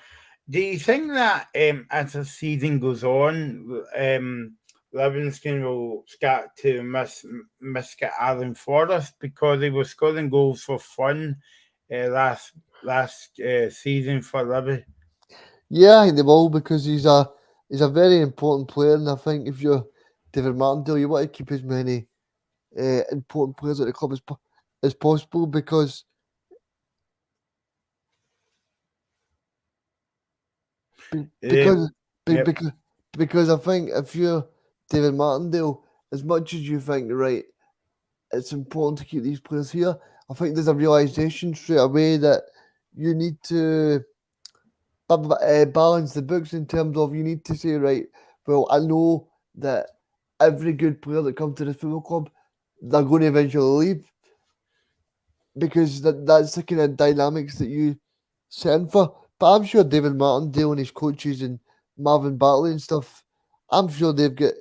do you think that as the season goes on, Livingston will start to miss Aaron Forrest because he was scoring goals for fun last season for Livy? yeah, I think they will, because he's a very important player, and I think if you're David Martindale, you want to keep as many important players at the club as possible, because because I think if you're David Martindale, as much as you think, right, it's important to keep these players here, I think there's a realisation straight away that you need to balance the books, in terms of you need to say, right, well, I know that every good player that comes to this football club, they're going to eventually leave, because that's the kind of dynamics that you set in for. But I'm sure David Martindale and his coaches and Marvin Batley and stuff, I'm sure they've got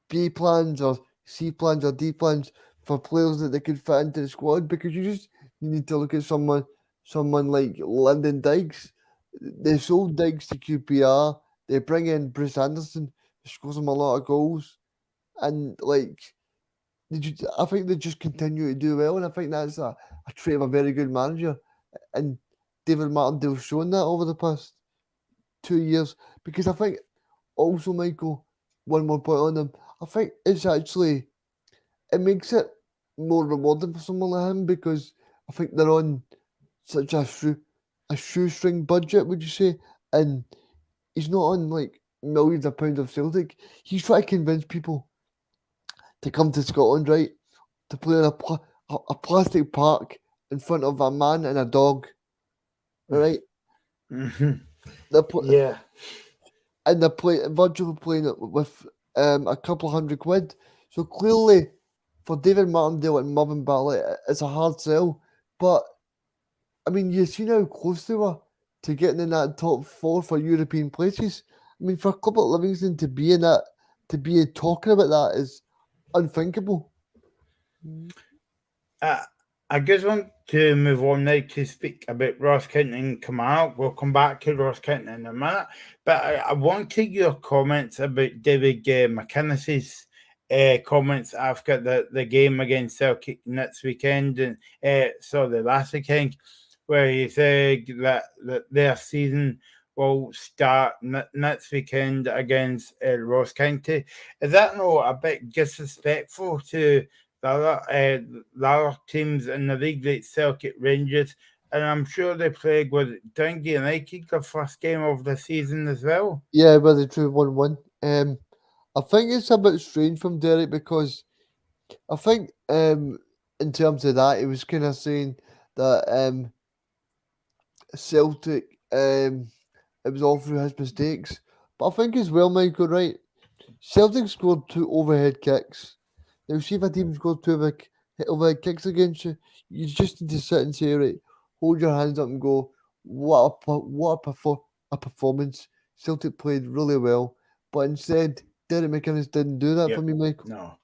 B plans or C plans or D plans for players that they could fit into the squad, because you need to look at someone like Lyndon Dykes. They sold Dykes to QPR. They bring in Bruce Anderson, who scores them a lot of goals, and I think they just continue to do well, and I think that's a trait of a very good manager. And David Martindale's shown that over the past 2 years, because I think also, Michael, one more point on them, I think it makes it more rewarding for someone like him, because I think they're on such a shoestring budget, would you say? And he's not on like millions of pounds of Celtic. He's trying to convince people to come to Scotland, right, to play in a plastic park in front of a man and a dog, right? Yeah. And they're virtually playing it with a couple £100. So clearly, for David Martindale and Marvin Batley, it's a hard sell. But I mean, you've seen how close they were to getting in that top 4 for European places. I mean, for a club like Livingston to be in that, to be talking about that, is unthinkable. I just want to move on now to speak about Ross County and Kilmarnock. We'll come back to Ross County in a minute. But I wanted your comments about David McInnes's comments after the game against Celtic next weekend, and last weekend, where he said that their season will start next weekend against Ross County. Is that not a bit disrespectful to the other teams in the league, like Celtic, Rangers, and I'm sure they played with Dundee United the first game of the season as well? Yeah, where they drew 1-1. I think it's a bit strange from Derek, because I think in terms of that, he was kind of saying that Celtic, it was all through his mistakes. But I think as well, Michael, right, Celtic scored 2 overhead kicks. Now, see if a team scored 2 overhead kicks against you, you just need to sit and say, right, hold your hands up and go, a performance. Celtic played really well, but instead, Derek McInnes didn't do that for Yep. me, Michael. No.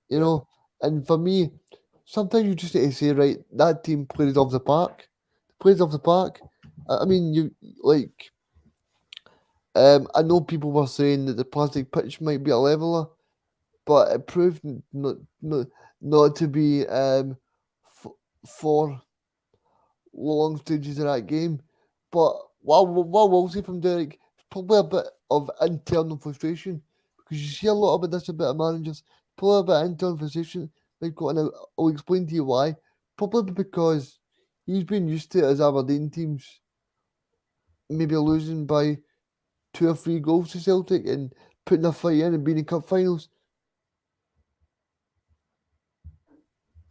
You know, and for me, sometimes you just need to say, right, that team plays off the park. Plays off the park. I mean, you like. I know people were saying that the plastic pitch might be a leveler, but it proved not to be for long stages of that game. But what we'll see from Derek, probably a bit of internal frustration, because you see a lot about this about managers, probably a bit of internal frustration. Michael, and I'll explain to you why. Probably because he's been used to it as Aberdeen teams maybe losing by 2 or 3 goals to Celtic and putting a fight in and being in cup finals.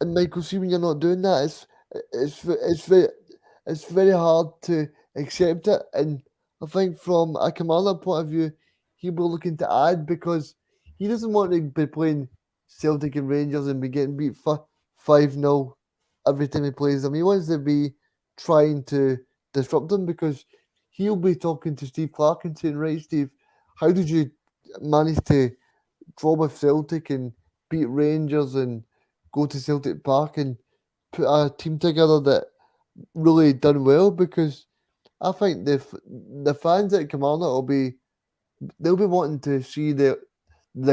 And Michael, see when you're not doing that, it's very hard to accept it. And I think from a commander point of view, he will looking to add because he doesn't want to be playing Celtic and Rangers and be getting beat 5-0 every time he plays them. He wants to be trying to disrupt them because he'll be talking to Steve Clark and saying, right, Steve, how did you manage to draw with Celtic and beat Rangers and go to Celtic Park and put a team together that really done well? Because I think the fans at Kilmarnock they'll be wanting to see the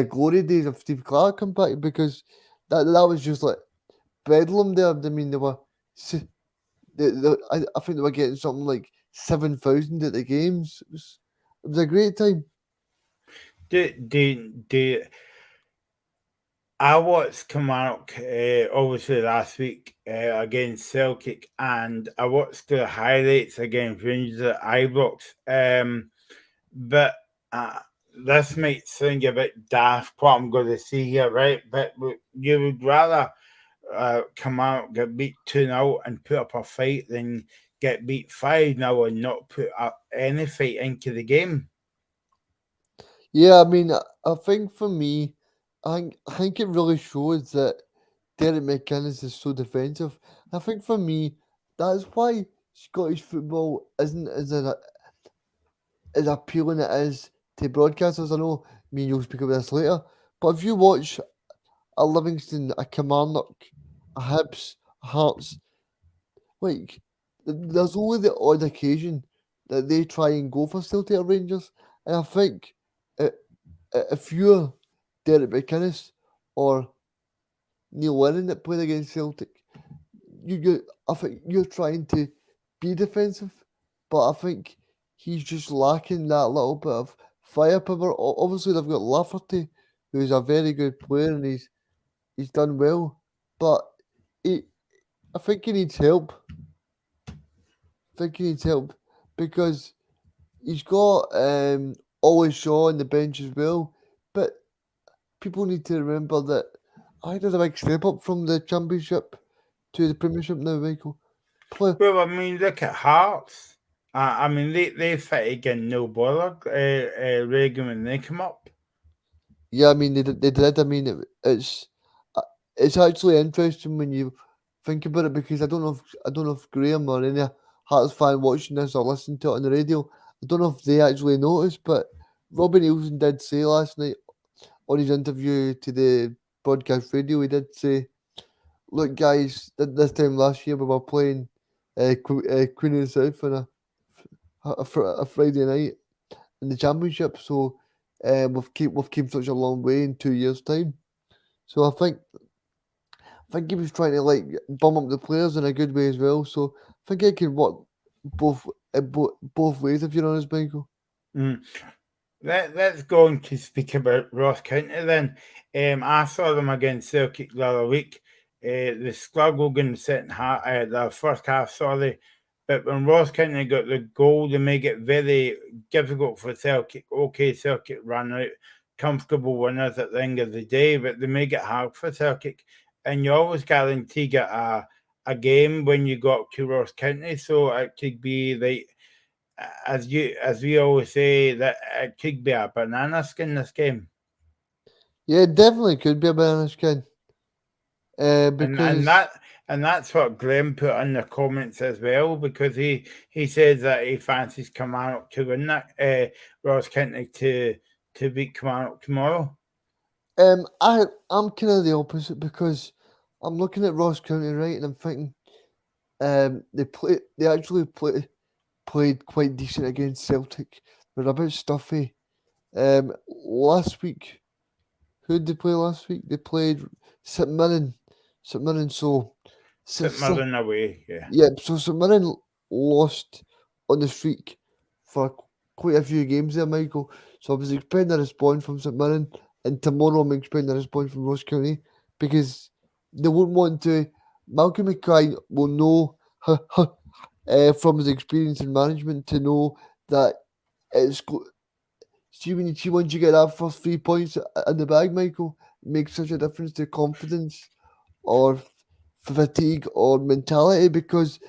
glory days of Steve Clark come back, because that was just like bedlam there. I mean, I think they were getting something like 7,000 at the games. It was a great time. I watched Kilmarnock obviously last week against Celtic, and I watched the highlights against Rangers at Ibrox. But this might sound a bit daft, what I'm going to say here, right? But you would rather Kilmarnock get beat 2-0 and put up a fight than get beat 5-0 and not put up any fight into the game. Yeah, I mean, I think for me, I think it really shows that Derek McInnes is so defensive. I think for me, that's why Scottish football isn't as appealing it is to broadcasters. I know me and you'll speak about this later, but if you watch a Livingston, a Kilmarnock, a Hibs, a Hearts, like there's only the odd occasion that they try and go for Celtic or Rangers, and I think if you're Derek McInnes or Neil Lennon that played against Celtic, I think you're trying to be defensive, but I think he's just lacking that little bit of firepower. Obviously, they've got Lafferty, who's a very good player, and he's done well, but I think he needs help. Because he's got Ollie Shaw on the bench as well, but people need to remember that I did a big step up from the Championship to the Premiership now, Michael. Well, I mean, look at Hearts. I mean, they fit again, no bother, Reagan when they come up. Yeah, I mean, they did. I mean, it's actually interesting when you think about it, because I don't know if Graham or any Hearts fan watching this or listening to it on the radio, I don't know if they actually noticed, but Robbie Nielsen did say last night on his interview to the broadcast radio, he did say, look guys, this time last year we were playing Queen of the South on a Friday night in the Championship, so we've came such a long way in 2 years' time. So I think he was trying to like bum up the players in a good way as well. So I think it can work both ways, if you're honest, Michael. Let's go on to speak about Ross County then. I saw them against Celtic the other week. They struggled in the second half, the first half, sorry. But when Ross County got the goal, they make it very difficult for Celtic. Okay, Celtic ran out, comfortable winners at the end of the day, but they make it hard for Celtic. And you always guarantee get a game when you got to Ross County, so it could be like, as we always say, that it could be a banana skin this game. Yeah, it definitely could be a banana skin. And And that's what Graham put in the comments as well, because he says that he fancies Kilmarnock to win that Ross County to beat Kilmarnock tomorrow. I'm kind of the opposite, because I'm looking at Ross County, right, and I'm thinking they actually played quite decent against Celtic. They're a bit stuffy. Last week, who did they play last week? They played St Mirren. St Mirren, so St Mirren away, yeah. Yeah, so St Mirren lost on the streak for quite a few games there, Michael. So I was expecting a response from St Mirren, and tomorrow I'm expecting a response from Ross County, because they won't want to. Malcolm Mackay will know from his experience in management to know that it's. See, once you get that first 3 points in the bag, Michael, it makes such a difference to confidence or fatigue or mentality, because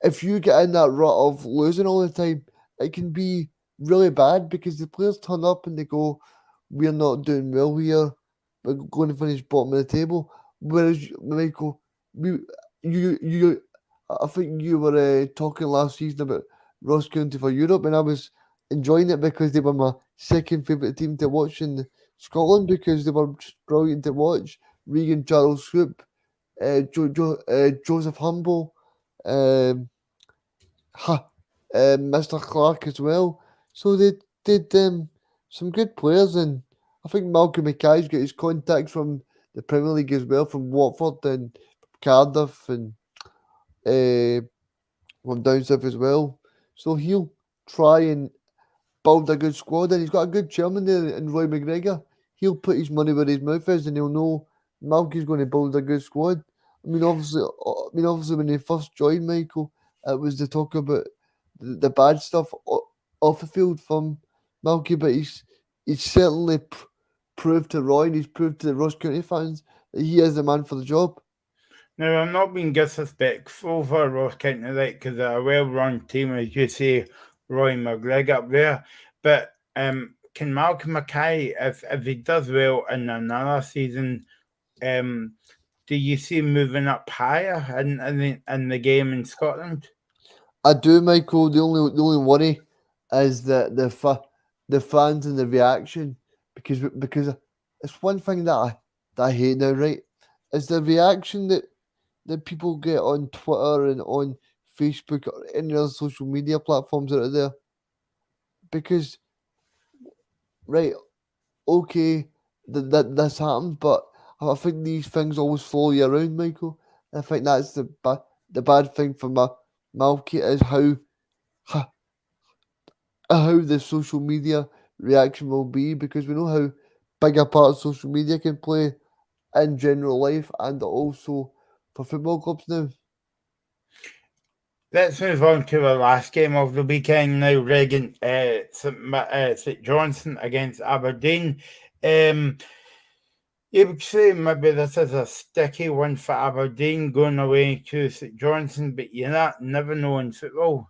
if you get in that rut of losing all the time, it can be really bad, because the players turn up and they go, "We're not doing well here. We're going to finish bottom of the table." Whereas Michael, I think you were talking last season about Ross County for Europe, and I was enjoying it because they were my second favourite team to watch in Scotland, because they were just brilliant to watch. Regan Charles Swoop, Joseph Humble, Mr. Clark as well. So they did some good players, and I think Malcolm Mackay's got his contacts from the Premier League as well, from Watford and Cardiff, and from down south as well. So he'll try and build a good squad, and he's got a good chairman there in Roy McGregor. He'll put his money where his mouth is, and he'll know Malky's going to build a good squad. I mean, obviously, when he first joined, Michael, it was the talk about the bad stuff off the field from Malky, but he's certainly proved to Roy, and he's proved to the Ross County fans that he is the man for the job. Now, I'm not being disrespectful for Ross County, right, because they're a well-run team, as you say, Roy McGregor up there. But can Malcolm Mackay, if he does well in another season, do you see him moving up higher in the game in Scotland? I do, Michael. The only worry is that the fans and the reaction, because it's one thing that I hate now, right? Is the reaction that people get on Twitter and on Facebook or any other social media platforms that are there. Because, right, okay, this happens, but I think these things always follow you around, Michael. I think that's the bad thing for Malky, is how the social media reaction will be, because we know how big a part social media can play in general life and also for football clubs now. Let's move on to the last game of the weekend now, Regan. St Johnstone against Aberdeen. You would say maybe this is a sticky one for Aberdeen going away to St Johnstone, but you never know in football.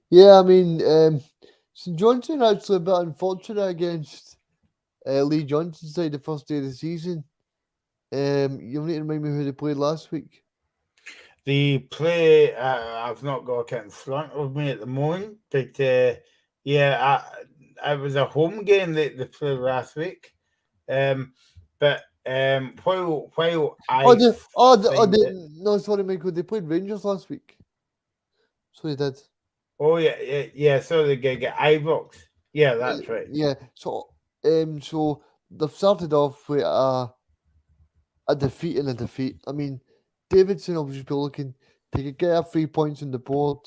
Yeah, I mean, St Johnstone actually a bit unfortunate against Lee Johnson's side the first day of the season. You'll need to remind me who they played last week. The play, I've not got it in front of me at the moment, but it was a home game that they played last week. But while I no, sorry, Michael, they played Rangers last week. So they did. Oh yeah. So they get Ibrox. Yeah, that's right. Yeah. So they've started off with a defeat and a defeat. I mean, Davidson will just be looking to get 3 points on the board,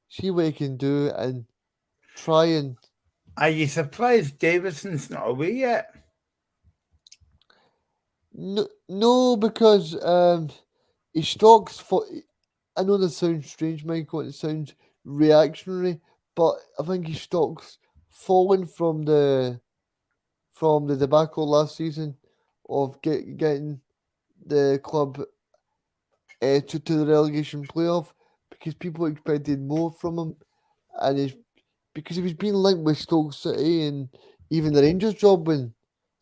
see what he can do, and try and. Are you surprised Davidson's not away yet? No, because his stocks for. I know this sounds strange, Michael. It sounds reactionary, but I think his stocks fallen from the debacle last season of getting the club to the relegation playoff, because people expected more from him, and because he was being linked with Stoke City and even the Rangers job when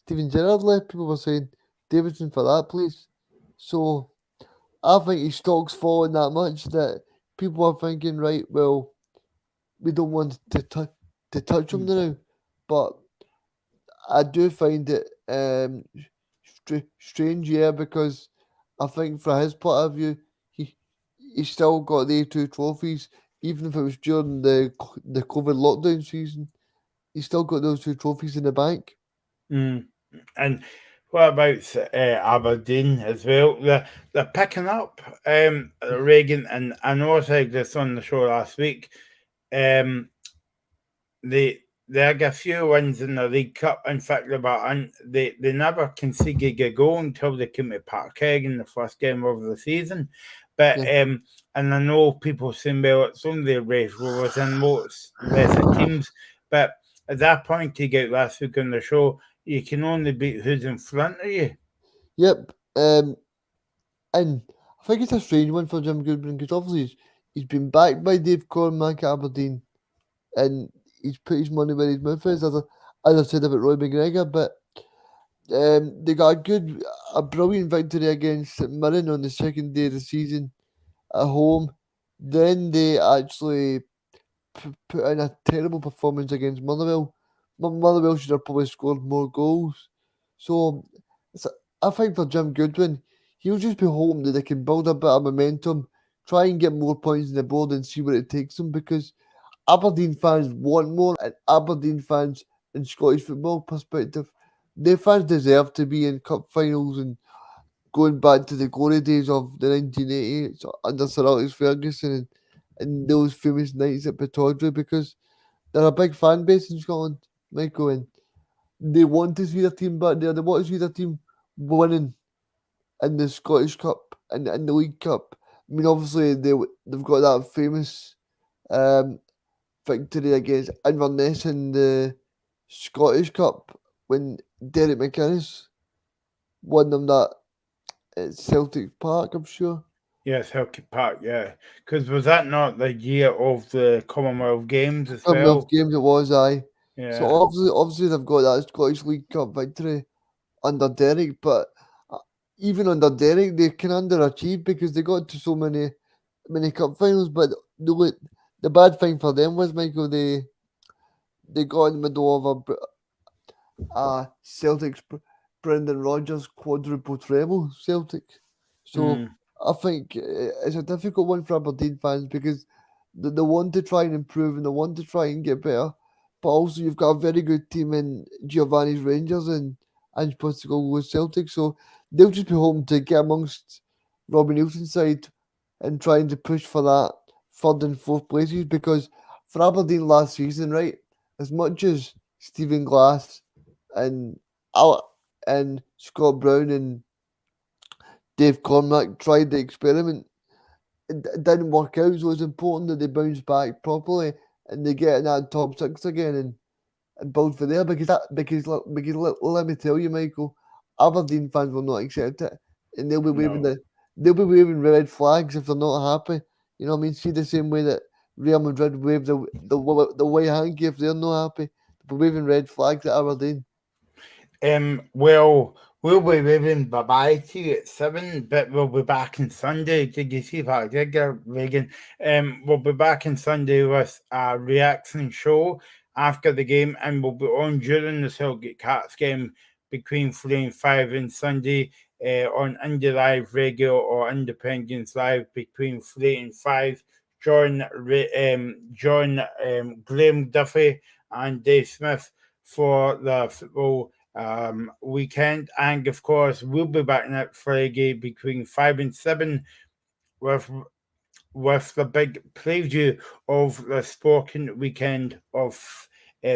Steven Gerrard left. People were saying Davidson for that, please. So I think his stock's fallen that much that people are thinking, right, well, we don't want to touch him now. But I do find it strange, yeah, because I think for his point of view, he still got the two trophies, even if it was during the COVID lockdown season. He still got those two trophies in the bank. And what about Aberdeen as well? They're picking up Reagan, and I know I said this on the show last week. They had a few wins in the League Cup. In fact, they never conceded a goal until they came to Parkhead in the first game of the season. But and I know people saying, well, it's only Raith Rovers and most lesser teams. But at that point, you get last week on the show, you can only beat who's in front of you. Yep. And I think it's a strange one for Jim Goodwin because obviously he's been backed by Dave Cormack at Aberdeen, and he's put his money where his mouth is, as I said about Roy McGregor. But they got a brilliant victory against St Mirren on the second day of the season at home. Then they actually put in a terrible performance against Motherwell. Motherwell should have probably scored more goals. So I think for Jim Goodwin, he'll just be hoping that they can build a bit of momentum, try and get more points on the board and see where it takes them, because Aberdeen fans want more, and Aberdeen fans in Scottish football perspective, their fans deserve to be in cup finals and going back to the glory days of the 1980s under Sir Alex Ferguson and those famous nights at Pittodrie, because they're a big fan base in Scotland, Michael, and they want to see their team back there. They want to see their team winning in the Scottish Cup and in the League Cup. I mean, obviously they've got that famous victory against Inverness in the Scottish Cup when Derek McInnes won them that at Celtic Park, I'm sure. Yes, Celtic Park, yeah. Because was that not the year of the Commonwealth Games as Commonwealth well? Games it was, aye. Yeah. So obviously they've got that Scottish League Cup victory under Derek, but even under Derek they can underachieve because they got to so many cup finals. But the bad thing for them was, Michael, they got in the middle of a Celtic's Brendan Rodgers quadruple treble Celtic. So I think it's a difficult one for Aberdeen fans because they want to try and improve and they want to try and get better. But also you've got a very good team in Giovanni's Rangers and Ange Postecoglou's Celtic. So they'll just be hoping to get amongst Robbie Nielsen's side and trying to push for that third and fourth places, because for Aberdeen last season, right, as much as Stephen Glass and Scott Brown and Dave Cormack tried the experiment, it didn't work out. So it's important that they bounce back properly and they get in that top six again and build for there, because let me tell you, Michael, Aberdeen fans will not accept it, and they'll be waving red flags if they're not happy. You know what I mean? See, the same way that Real Madrid wave the white hanky if they're not happy. They'll be waving red flags at Aberdeen. Well, we'll be waving bye-bye to you at 7, but we'll be back on Sunday. Did you see that, Reagan? We'll be back on Sunday with a reaction show after the game, and we'll be on during the Celtic Cats game between 3 and 5 on Sunday on Indie Live Radio or Independence Live between 3 and 5. John Graham Duffy and Dave Smith for the football weekend, and of course we'll be back next Friday between 5 and 7 with the big preview of the sporting weekend of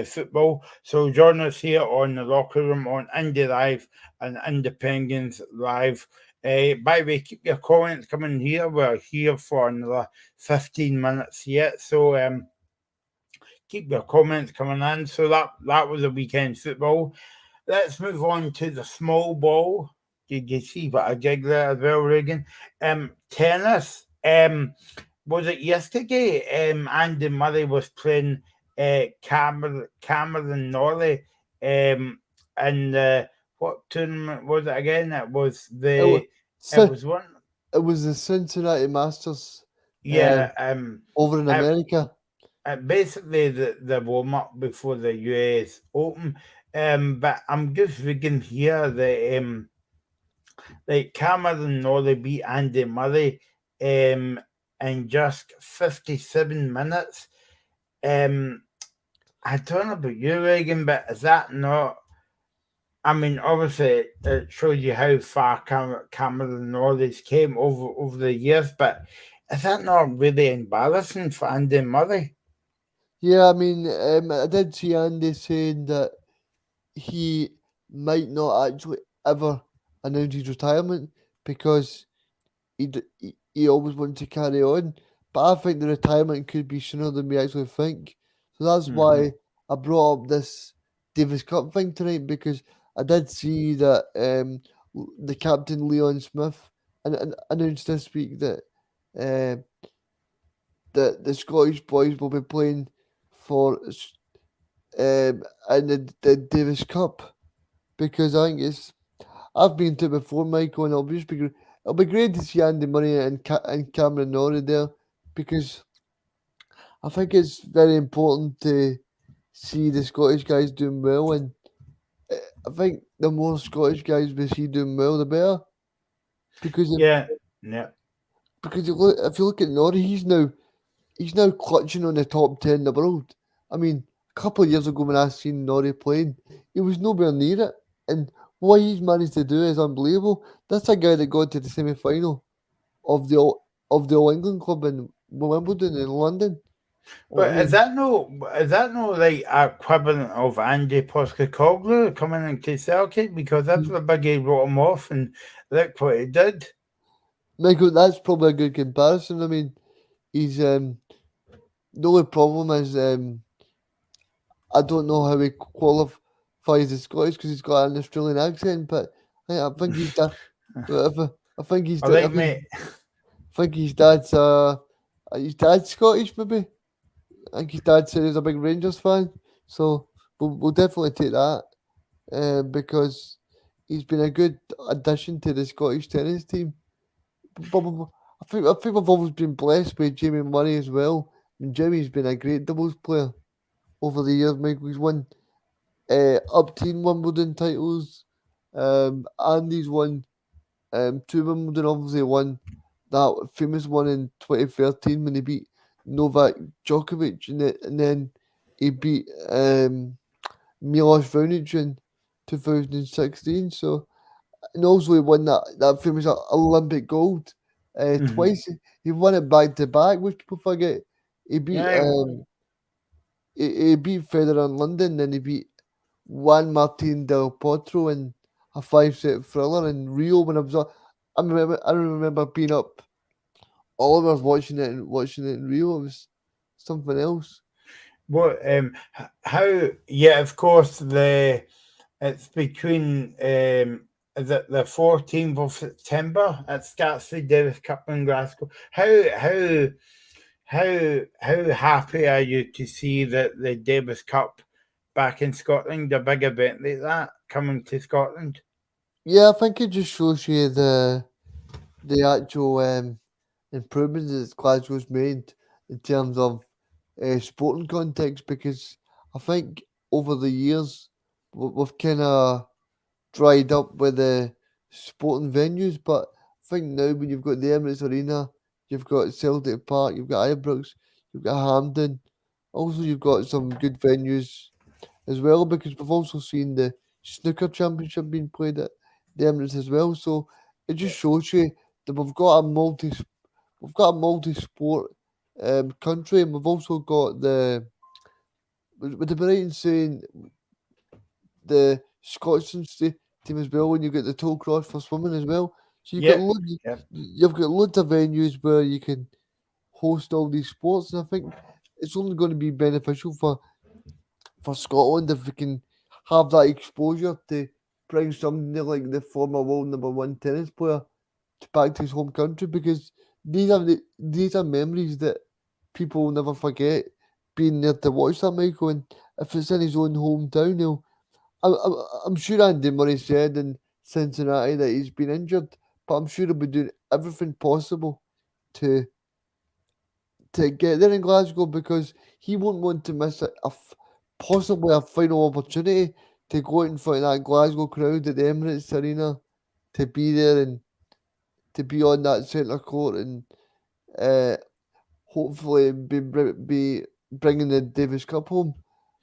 football. So join us here on the Locker Room on Indie Live and Independence Live. By the way, keep your comments coming here. We're here for another 15 minutes yet, so keep your comments coming in. So that was the weekend football. Let's move on to the small ball. Did you see what I did there as well, Reagan? Tennis. Was it yesterday? Andy Murray was playing Cameron Norrie. And what tournament was it again? It was the. It was one. It was the Cincinnati Masters Yeah, over in uh, America. basically the warm up before the US Open. But I'm just reading here that like Cameron Norrie beat Andy Murray in just 57 minutes. I don't know about you, Reagan, but is that not? I mean, obviously, it shows you how far Cameron Norrie's came over the years, but is that not really embarrassing for Andy Murray? Yeah, I mean, I did see Andy saying that he might not actually ever announce his retirement because he always wants to carry on. But I think the retirement could be sooner than we actually think. So that's why I brought up this Davis Cup thing tonight, because I did see that the captain Leon Smith announced this week that uh, the Scottish boys will be playing for in the Davis Cup, because I think I've been to it before, Michael, and it'll be great to see Andy Murray and Cameron Norrie there, because I think it's very important to see the Scottish guys doing well, and I think the more Scottish guys we see doing well, the better. Because Yeah. if you look at Norrie, he's now clutching on the top 10 in the world. I mean, a couple of years ago when I seen Norrie playing, he was nowhere near it. And what he's managed to do is unbelievable. That's a guy that got to the semi final of the All England Club in Wimbledon in London. But is that no like equivalent of Andy Postecoglou coming into Celtic? Because that's the big he wrote him off, and look what he did. Michael, that's probably a good comparison. I mean, he's the only problem is I don't know how he qualifies as Scottish because he's got an Australian accent, but I think he's that. I think he's. All right, mate. I think his dad's Scottish, maybe. I think his dad said he's a big Rangers fan, so we'll definitely take that because he's been a good addition to the Scottish tennis team. But I think we've always been blessed with Jamie Murray as well. And Jamie's been a great doubles player over the years. Michael, he's won up teen Wimbledon titles. Andy's won 2 Wimbledon. Obviously, won that famous one in 2013 when he beat Novak Djokovic, and then he beat Milos Raonic in 2016. So, and also he won that famous Olympic gold twice. He won it back to back, which people forget. He beat he beat Federer in London, then he beat Juan Martin Del Potro in a 5-set thriller in Rio. When I remember being up all of us watching it in Rio. It was something else. What how? Yeah, of course. It's between the 14th of September at Scatsby Davis Cup in Glasgow. How happy are you to see that the Davis Cup back in Scotland, a big event like that coming to Scotland? Yeah, I think it just shows you the actual improvements that Glasgow's made in terms of sporting context, because I think over the years we've kind of dried up with the sporting venues, but I think now when you've got the Emirates Arena, you've got Celtic Park, you've got Ibrox, you've got Hampden, also you've got some good venues as well, because we've also seen the snooker championship being played at the Emirates as well. So it just shows you that we've got a multi-sport country, and we've also got would it be right in saying the Scotland team as well, when you get the toll cross for swimming as well. So you've got loads of venues where you can host all these sports, and I think it's only going to be beneficial for Scotland if we can have that exposure to bring somebody like the former world #1 tennis player back to his home country, because these are memories that people will never forget, being there to watch that, Michael. And if it's in his own hometown, I'm sure Andy Murray said in Cincinnati that he's been injured, but I'm sure he'll be doing everything possible to get there in Glasgow because he won't want to miss possibly a final opportunity to go out in front of that Glasgow crowd at the Emirates Arena, to be there and to be on that centre court and hopefully be bringing the Davis Cup home.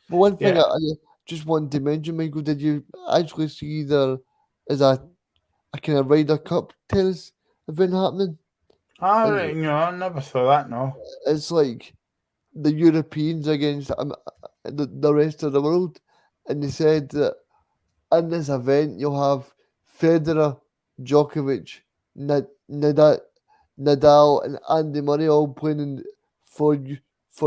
But one thing Yeah. I just wanted to mention, Michael, did you actually see there is a kind of Ryder Cup tennis event happening? I And I never saw that. No. it's like the Europeans against the rest of the world, and they said that in this event you'll have Federer, Djokovic, Nadal, and Andy Murray all playing for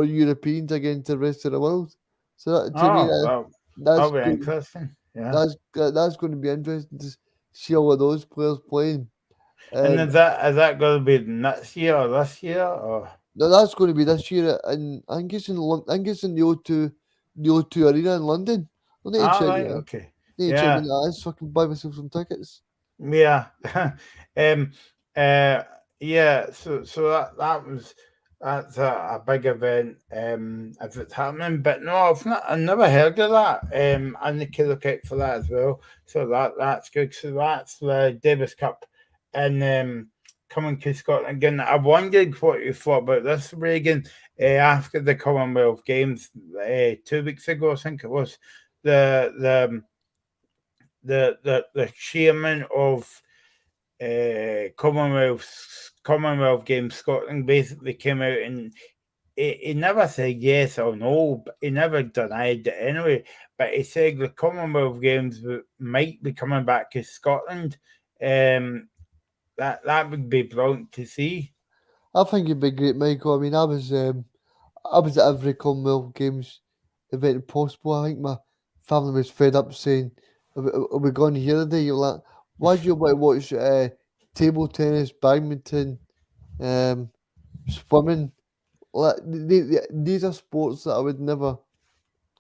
Europeans against the rest of the world. So that, to me, Oh, that's that'll be good. interesting. Yeah. That's going to be interesting to see all of those players playing. And is that going to be next year or this year or? No, that's going to be this year, and I'm guessing the O2 Arena in London. I need to check Right. it. Okay. Need to check Yeah. when that is so I can buy myself some tickets. Yeah. Yeah. So that's a big event. If it's happening, but no, I've never heard of that. I need to look out for that as well. So that's good. So that's the Davis Cup, and coming to Scotland again. I wondered what you thought about this, Reagan. After the Commonwealth Games 2 weeks ago, I think it was the chairman of Commonwealth Games Scotland basically came out and he never said yes or no, but he never denied it anyway. But he said the Commonwealth Games might be coming back to Scotland. That would be brilliant to see. I think it'd be great, Michael. I mean, I was at every Commonwealth Games event possible. I think my family was fed up saying, "Are we going here today?" You're like, "Why do you want to watch table tennis, badminton, swimming?" Like these are sports that I would never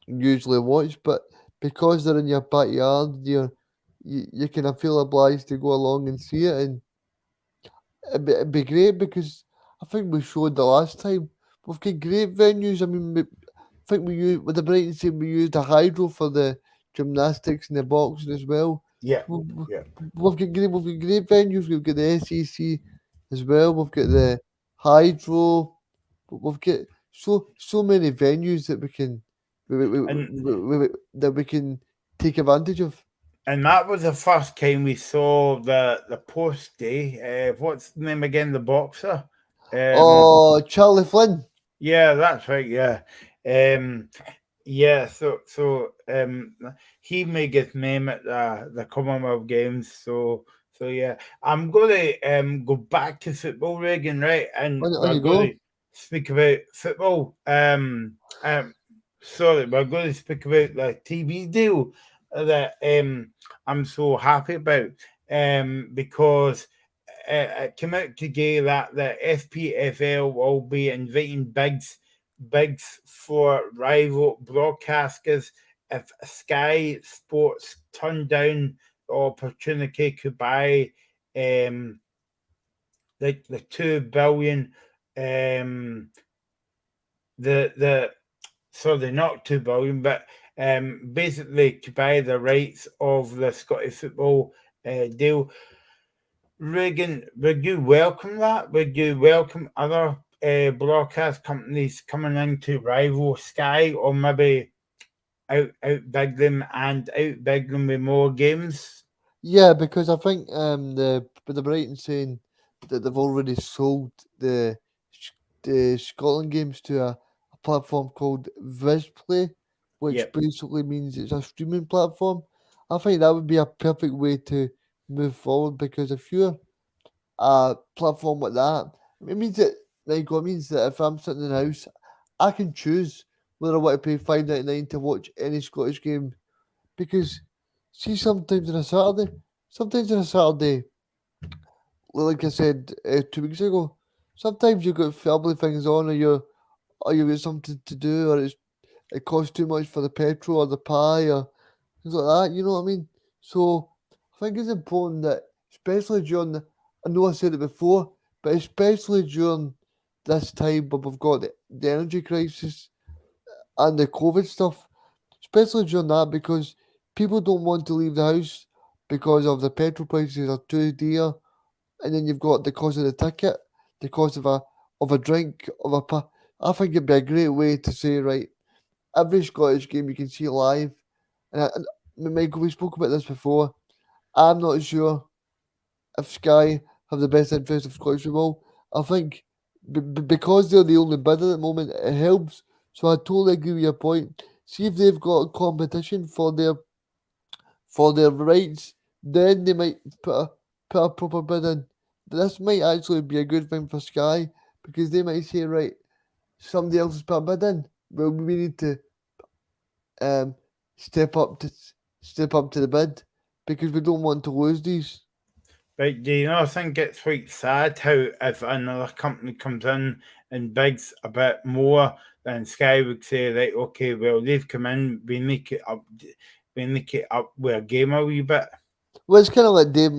usually watch, but because they're in your backyard, you kind of feel obliged to go along and see it, and it'd be great because I think we showed the last time we've got great venues. I mean, I think we used with the Brighton team, we used a hydro for the gymnastics and the boxing as well. Yeah, We've yeah. got great venues. We've got the SEC as well. We've got the hydro. We've got so many venues that we can that we can take advantage of. And that was the first time we saw the post day. What's the name again? The boxer. Oh, Charlie Flynn. Yeah, that's right. Yeah. Yeah. So he made his name at the Commonwealth Games. So yeah, I'm going to go back to football, Reagan. Right, and On we're you going go. to speak about football. Sorry, we're going to speak about the TV deal that I'm so happy about. Because it came out today that the FPFL will be inviting bids for rival broadcasters if Sky Sports turn down the opportunity to buy the $2 billion sorry, not $2 billion, but basically to buy the rights of the Scottish football deal. Reagan, would you welcome that? Would you welcome other broadcast companies coming in to rival Sky, or maybe outbid them with more games? Yeah, because I think the Brighton saying that they've already sold the Scotland games to a platform called Vizplay, which Yep. basically means it's a streaming platform. I think that would be a perfect way to move forward because if you're a platform like that, it means that if I'm sitting in the house, I can choose whether I want to pay £5.99 to watch any Scottish game. Because see, sometimes on a Saturday, like I said 2 weeks ago, sometimes you've got family things on, or you got something to do, or it costs too much for the petrol or the pie or things like that. You know what I mean? So I think it's important that, especially during I know I said it before, but especially during this time where we've got the energy crisis and the COVID stuff, especially during that, because people don't want to leave the house because of the petrol prices are too dear, and then you've got the cost of the ticket, the cost of a drink, I think it'd be a great way to say, right, every Scottish game you can see live. And Michael, we spoke about this before. I'm not sure if Sky have the best interest of Scottish football. I think because they're the only bidder at the moment, it helps. So I totally agree with your point. See if they've got a competition for their rights, then they might put a proper bid in. This might actually be a good thing for Sky because they might say, right, somebody else has put a bid in. Well, we need to um, step up to the bid because we don't want to lose these. But do you not think it's quite sad how if another company comes in and bids a bit more, then Sky would say, right, okay, well, they've come in, we make it up with a game a wee bit. Well, it's kind of like Dave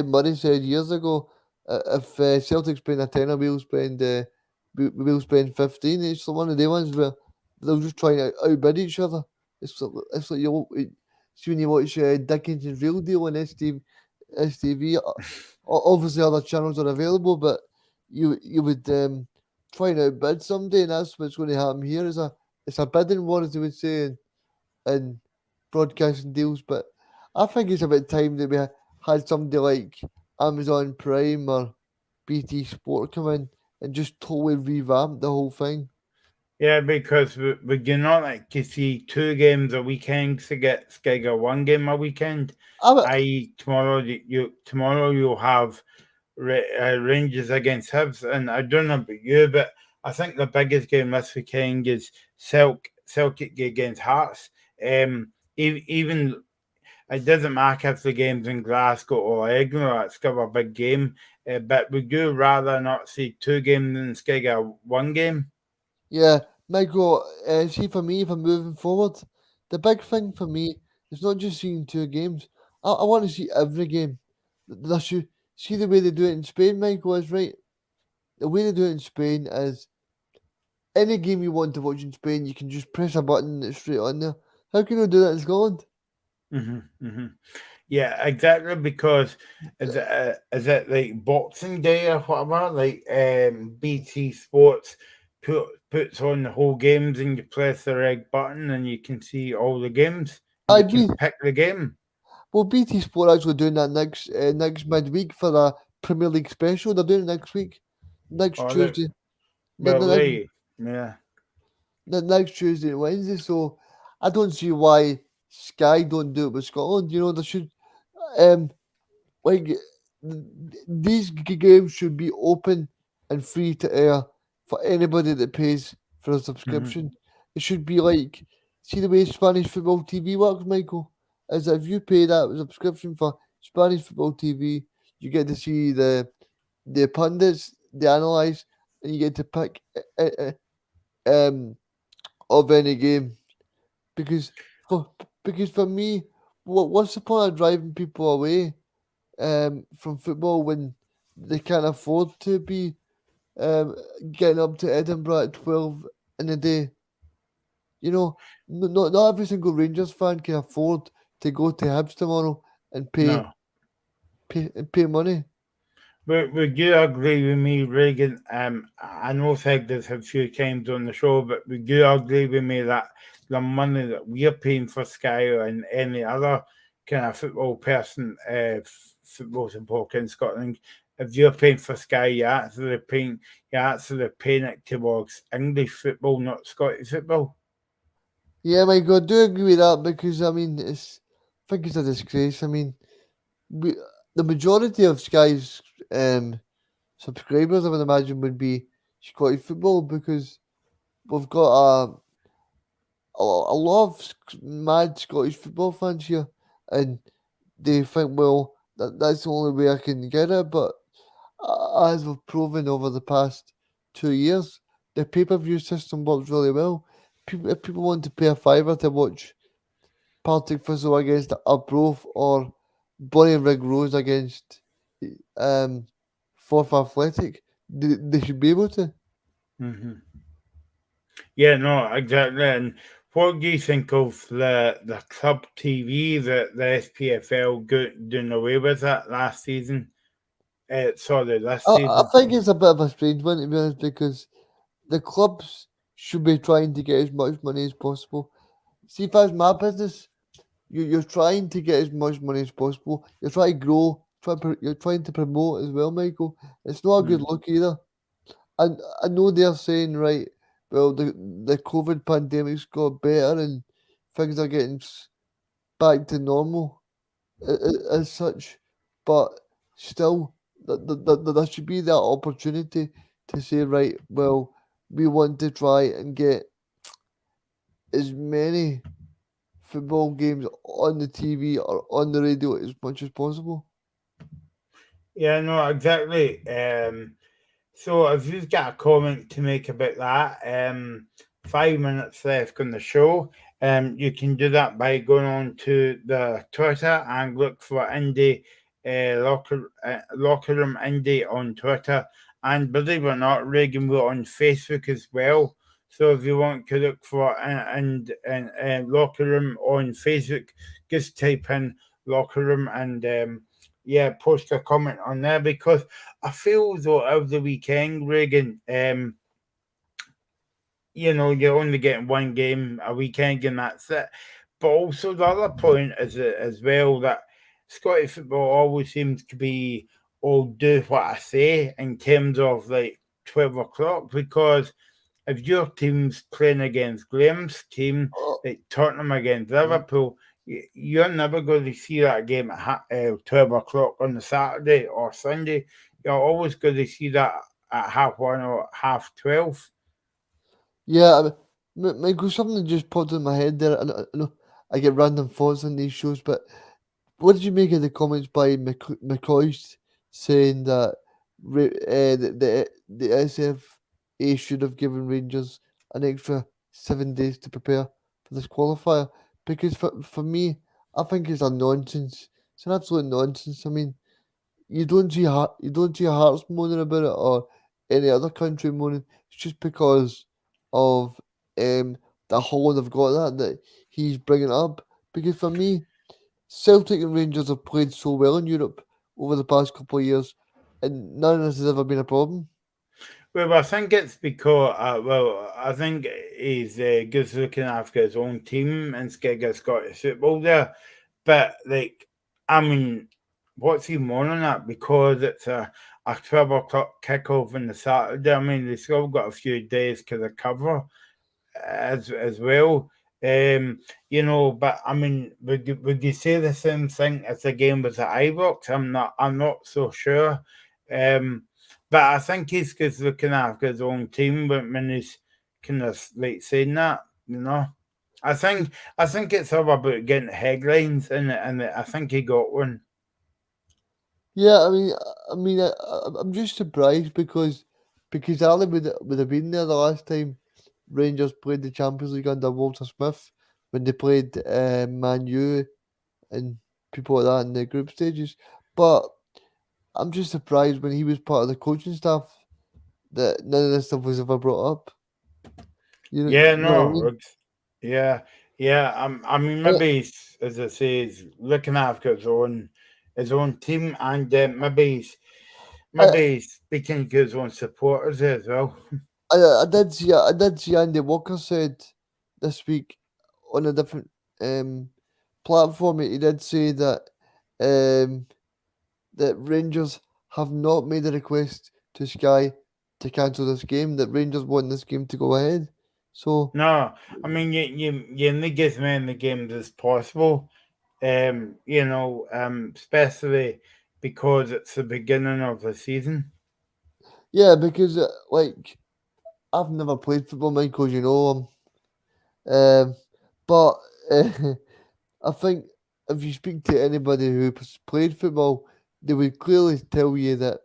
Murray said years ago. If Celtic spend a tenner, we'll spend 15. It's one of the ones where they'll just try to outbid each other. It's like see when you watch Dickinson's Real Deal on STV. Obviously, other channels are available, but you would try and outbid somebody, and that's what's going to happen here. It's a bidding war, as they would say in broadcasting deals. But I think it's about time that we had somebody like Amazon Prime or BT Sport come in and just totally revamp the whole thing. Yeah, because we do not like to see 2 games a weekend to get Sky got 1 game a weekend. Tomorrow you'll have Rangers against Hibs, and I don't know about you, but I think the biggest game this weekend is Celtic against Hearts. Even it doesn't matter if the game's in Glasgow or Edinburgh, it's still a big game. But would you rather not see 2 games than Sky get 1 game? Yeah, Michael, see for me, if I'm moving forward, the big thing for me is not just seeing 2 games. I want to see every game. See the way they do it in Spain, Michael, is right. The way they do it in Spain is any game you want to watch in Spain, you can just press a button and it's straight on there. How can you do that in Scotland? Yeah, exactly. Because is it like Boxing Day or whatever? Like BT Sports puts on the whole games, and you press the red button, and you can see all the games. You can pick the game. Well, BT Sport actually doing that next midweek for the Premier League special. They're doing it next week, next Tuesday. Yeah. Next Tuesday and Wednesday. So I don't see why Sky don't do it with Scotland. You know, they should, these games should be open and free to air for anybody that pays for a subscription. It should be like, see the way Spanish football TV works, Michael, is that if you pay that subscription for Spanish football TV, you get to see the pundits, they analyse, and you get to pick of any game. Because for me, what's the point of driving people away from football when they can't afford to be getting up to Edinburgh at 12 in a day? You know, not every single Rangers fan can afford to go to Hibs tomorrow and pay money. Would you agree with me, Regan? I know I've said this a few times on the show, but would you agree with me that the money that we're paying for Sky and any other kind of football person, football supporter in Scotland, if you're paying for Sky, you're actually paying it towards English football, not Scottish football? Yeah, my God, I do agree with that because I mean, I think it's a disgrace. I mean, the majority of Sky's subscribers, I would imagine, would be Scottish football because we've got a lot of mad Scottish football fans here, and they think, well, that's the only way I can get it. But as we've proven over the past 2 years, the pay-per-view system works really well. If people want to pay a fiver to watch Partick Thistle against Arbroath or Bonnyrigg Rose against Forth Athletic, they should be able to. Mm-hmm. Yeah, no, exactly. And what do you think of the club TV that the SPFL doing away with that last season? Sorry, this I season. think it's a bit of a strange one, to be honest, because the clubs should be trying to get as much money as possible. See, if that's my business, you're trying to get as much money as possible. You're trying to grow. You're trying to promote as well, Michael. It's not a good look either. And I know they're saying, right, well, the COVID pandemic's got better and things are getting back to normal as such. But still, there should be that opportunity to say, right, well, we want to try and get as many football games on the TV or on the radio as much as possible. Yeah, no, exactly. So if you've got a comment to make about that, 5 minutes left on the show. You can do that by going on to the Twitter and look for Indie Locker Room Indie on Twitter. And believe it or not, Reagan, we're on Facebook as well. So if you want to look for Locker Room on Facebook, just type in Locker Room and post a comment on there, because I feel though over the weekend, Reagan, you're only getting one game a weekend and that's it. But also the other point is as well that Scottish football always seems to be do what I say in terms of like 12 o'clock, because if your team's playing against Graham's team, like Tottenham against Liverpool, you're never going to see that game at 12 o'clock on the Saturday or Sunday. You're always going to see that at 1:30 or 12:30. Yeah, I mean, Michael, something just popped in my head there. I know I get random thoughts on these shows, but what did you make of the comments by McCoy saying that the SFA should have given Rangers an extra 7 days to prepare for this qualifier? Because for me, I think it's a nonsense. It's an absolute nonsense. I mean, you don't see Hearts moaning about it or any other country moaning. It's just because of the Holland have got that he's bringing up. Because for me, Celtic and Rangers have played so well in Europe over the past couple of years, and none of this has ever been a problem. Well, I think it's because, I think he's just looking after his own team and Skegga Scottish football there. But, like, I mean, what's he moaning at? Because it's a 12 o'clock kickoff on the Saturday. I mean, they've still got a few days to recover as well. But I mean, would you say the same thing as the game was at Ibrox? I'm not so sure. But I think he's just looking after his own team when he's kind of like saying that, I think it's all about getting headlines in it, and I think he got one. Yeah, I'm just surprised because Ali would have been there the last time Rangers played the Champions League under Walter Smith when they played Man U and people like that in the group stages. But I'm just surprised when he was part of the coaching staff that none of this stuff was ever brought up. Yeah, know what I mean? no, yeah. I mean, maybe he's, as I say, he's looking after his own team, and maybe he's speaking to his own supporters as well. I did see Andy Walker said this week on a different platform. He did say that that Rangers have not made a request to Sky to cancel this game. That Rangers want this game to go ahead. So No, I mean you need as many games as possible. Especially because it's the beginning of the season. yeah, because I've never played football, Michael. You know, but I think if you speak to anybody who's played football, they would clearly tell you that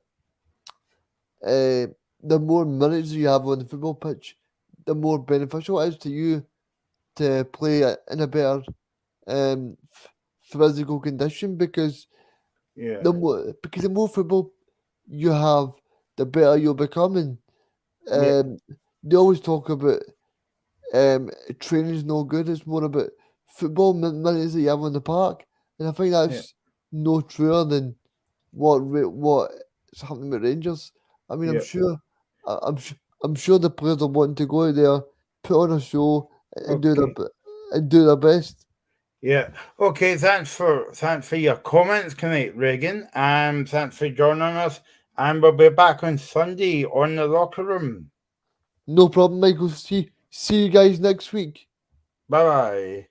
the more minutes you have on the football pitch, the more beneficial it is to you to play in a better physical condition because Yeah. the more football you have, the better you're becoming. Yeah. They always talk about training's no good. It's more about football minutes that you have on the park, and I think that's no truer than what's happening with Rangers. I mean, Yeah. I'm sure the players are wanting to go out there, put on a show, and Okay. do their best. Yeah. Okay. Thanks for your comments tonight, Regan. Thanks for joining us. And we'll be back on Sunday on the locker room. No problem, Michael. See you guys next week. Bye bye.